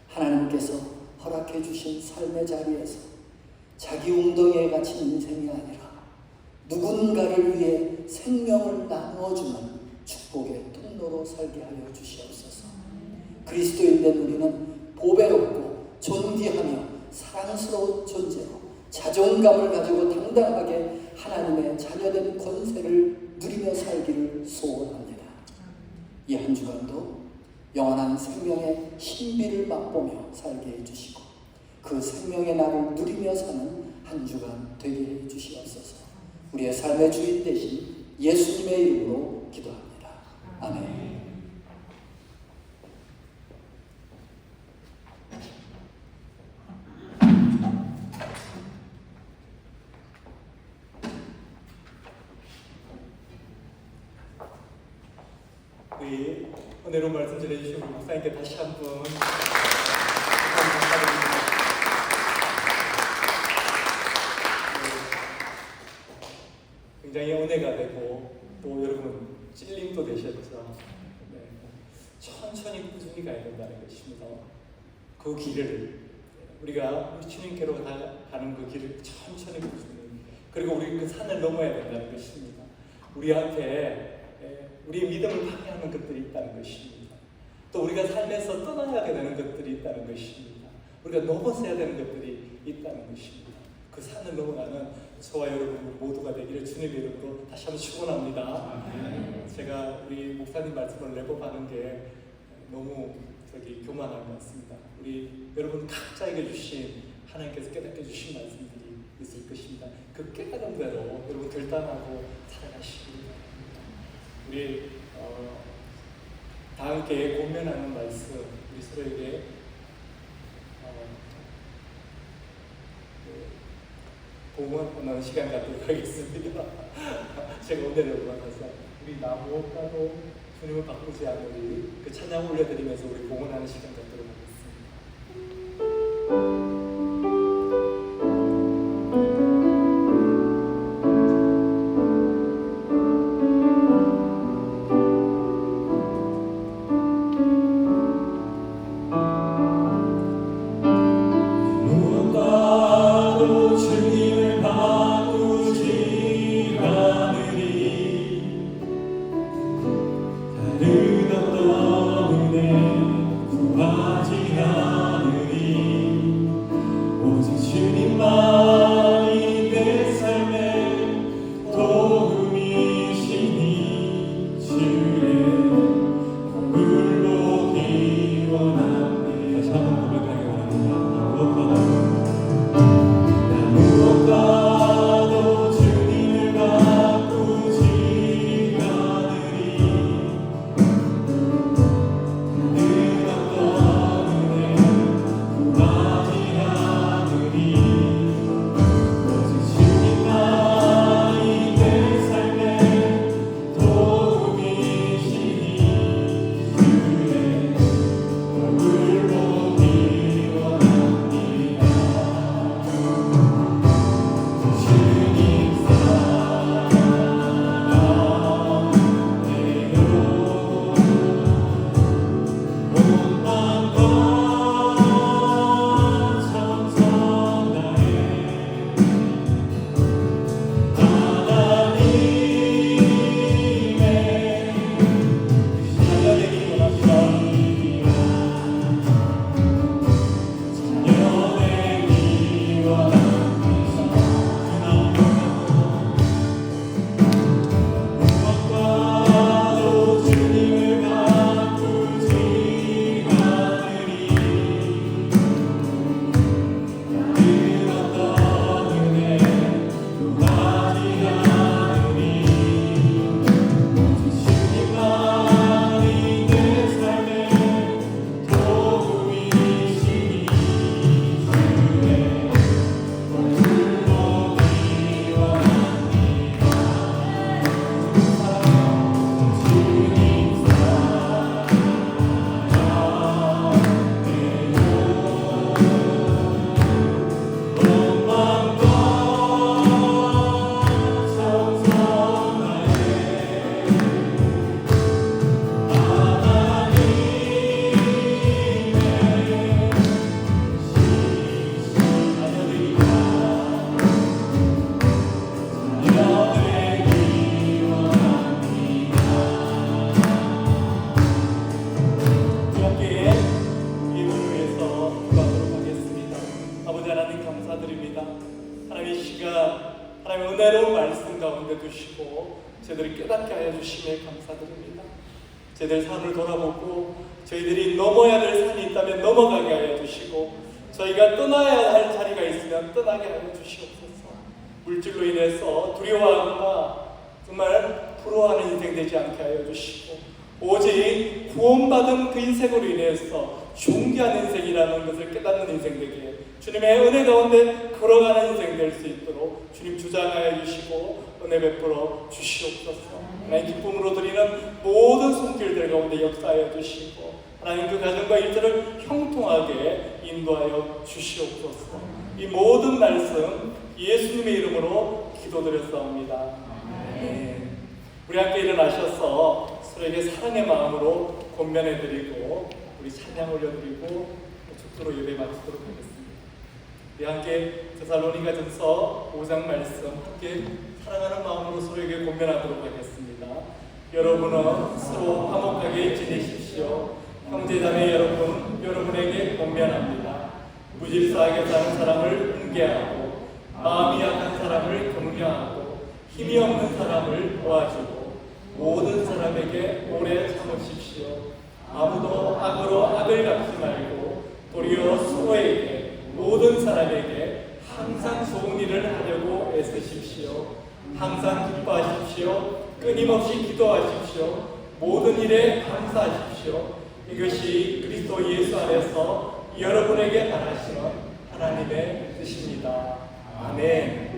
Speaker 4: 하나님께서 허락해 주신 삶의 자리에서 자기 웅덩이에 갇힌 인생이 아니라 누군가를 위해 생명을 나누어주는 축복의 통로로 살게 하여 주시옵소서. 그리스도인 된 우리는 보배롭고 존귀하며 사랑스러운 존재로 자존감을 가지고 당당하게 하나님의 자녀된 권세를 누리며 살기를 소원합니다. 이 한 주간도 영원한 생명의 신비를 맛보며 살게 해주시고 그 생명의 날을 누리며 사는 한 주간 되게 해주시옵소서. 우리의 삶의 주인 되신 예수님의 이름으로 기도합니다. 아멘.
Speaker 1: 우리 은혜로 말씀 전해주신 우리 목사님께 다시 한번 굉장히 은혜가 되고 또 여러분 찔림도 되셨죠. 네. 천천히 꾸준히 가야 된다는 것입니다. 그 길을 우리가 우리 주님께로 가는 그 길을 천천히 꾸준히 그리고 우리 그 산을 넘어야 된다는 것입니다. 우리 앞에 우리의 믿음을 방해하는 것들이 있다는 것입니다. 또 우리가 삶에서 떠나야 되는 것들이 있다는 것입니다. 우리가 넘어서야 되는 것들이 있다는 것입니다. 그 산을 넘어가는 저와 여러분 모두가 되기를 주님의 이름으로 다시 한번 축원합니다. 제가 우리 목사님 말씀을 레법하는 게 너무 교만한 것 같습니다. 우리 여러분 각자에게 주신 하나님께서 깨닫게 주신 말씀들이 있을 것입니다. 그 깨달은 대로 여러분 결단하고 살아가시기 바랍니다. 우리 다 함께 공면하는 말씀 우리 서로에게 공헌하는 시간 갖도록 하겠습니다. 제가 오늘을 원해서 우리 나 무엇과도 주님을 바꾸지 않으리 그 찬양 올려드리면서 우리 공헌하는 시간 갖도록 하겠습니다.
Speaker 3: 다른 어떤 은혜 구하지
Speaker 1: 이 시간 하나님의 은혜로운 말씀 가운데 두시고 저희들이 깨닫게 하여 주심에 감사드립니다. 저희들 삶을 돌아보고 저희들이 넘어야 될 산이 있다면 넘어가게 하여 주시고 저희가 떠나야 할 자리가 있으면 떠나게 하여 주시옵소서. 물질로 인해서 두려워하거나 정말 부러워하는 인생 되지 않게 하여 주시고 오직 구원받은 그 인생으로 인해서 존귀한 인생이라는 것을 깨닫는 인생 되게 주님의 은혜 가운데 걸어가는 인생 될 수 있도록 주님 주장하여 주시고 은혜 베풀어 주시옵소서. 하나님 기쁨으로 드리는 모든 손길들 가운데 역사하여 주시고 하나님 그 가정과 일들을 형통하게 인도하여 주시옵소서. 이 모든 말씀 예수님의 이름으로 기도드렸사옵니다. 네. 우리 함께 일어나셔서 서로에게 사랑의 마음으로 권면해드리고 우리 찬양 올려드리고 축도로 예배 마치도록 하겠습니다. 우리 함께 데살로니가전서 5장 말씀 함께 사랑하는 마음으로 서로에게 권면하도록 하겠습니다. 여러분은 서로 화목하게 지내십시오. 형제자매 여러분, 여러분에게 권면합니다. 무질서하게 사는 사람을 훈계하고 마음이 약한 사람을 격려하고 힘이 없는 사람을 도와주고 모든 사람에게 오래 참으십시오. 아무도 악으로 악을 갚지 말고 도리어 서로에게 모든 사람에게 항상 좋은 일을 하려고 애쓰십시오. 항상 기뻐하십시오. 끊임없이 기도하십시오. 모든 일에 감사하십시오. 이것이 그리스도 예수 안에서 여러분에게 바라시는 하나님의 뜻입니다. 아멘.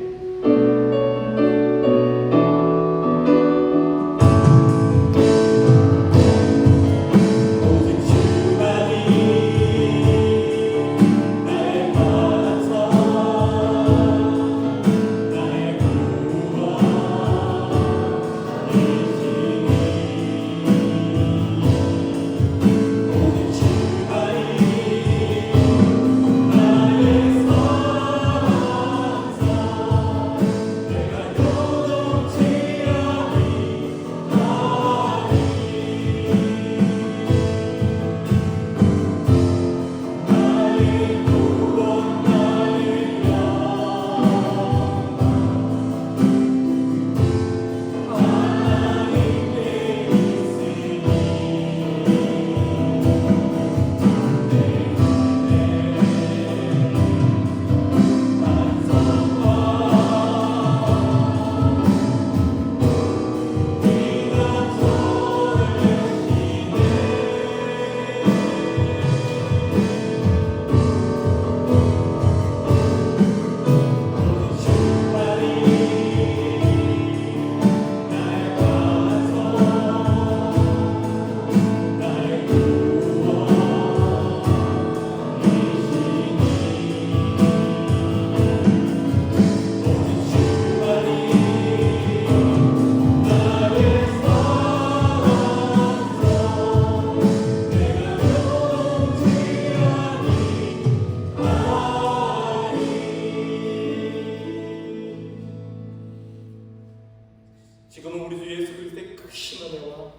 Speaker 1: 지금은 우리 주 예수 그리스도의 크신 은혜와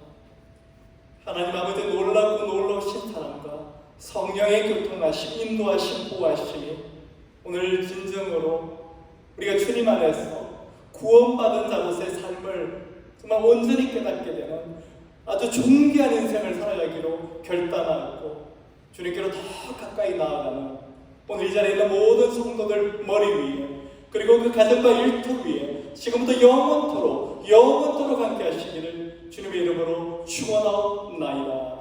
Speaker 1: 하나님 아버지의 놀랍고 놀라우신 사랑과 성령의 교통하심, 인도하심, 보호하심이 오늘 진정으로 우리가 주님 안에서 구원받은 자로서의 삶을 정말 온전히 깨닫게 되는 아주 존귀한 인생을 살아가기로 결단하고 주님께로 더 가까이 나아가는 오늘 이 자리에 있는 모든 성도들 머리 위에 그리고 그 가정과 일터 위에 지금부터 영원토록 함께 하시기를 주님의 이름으로 축원하옵나이다.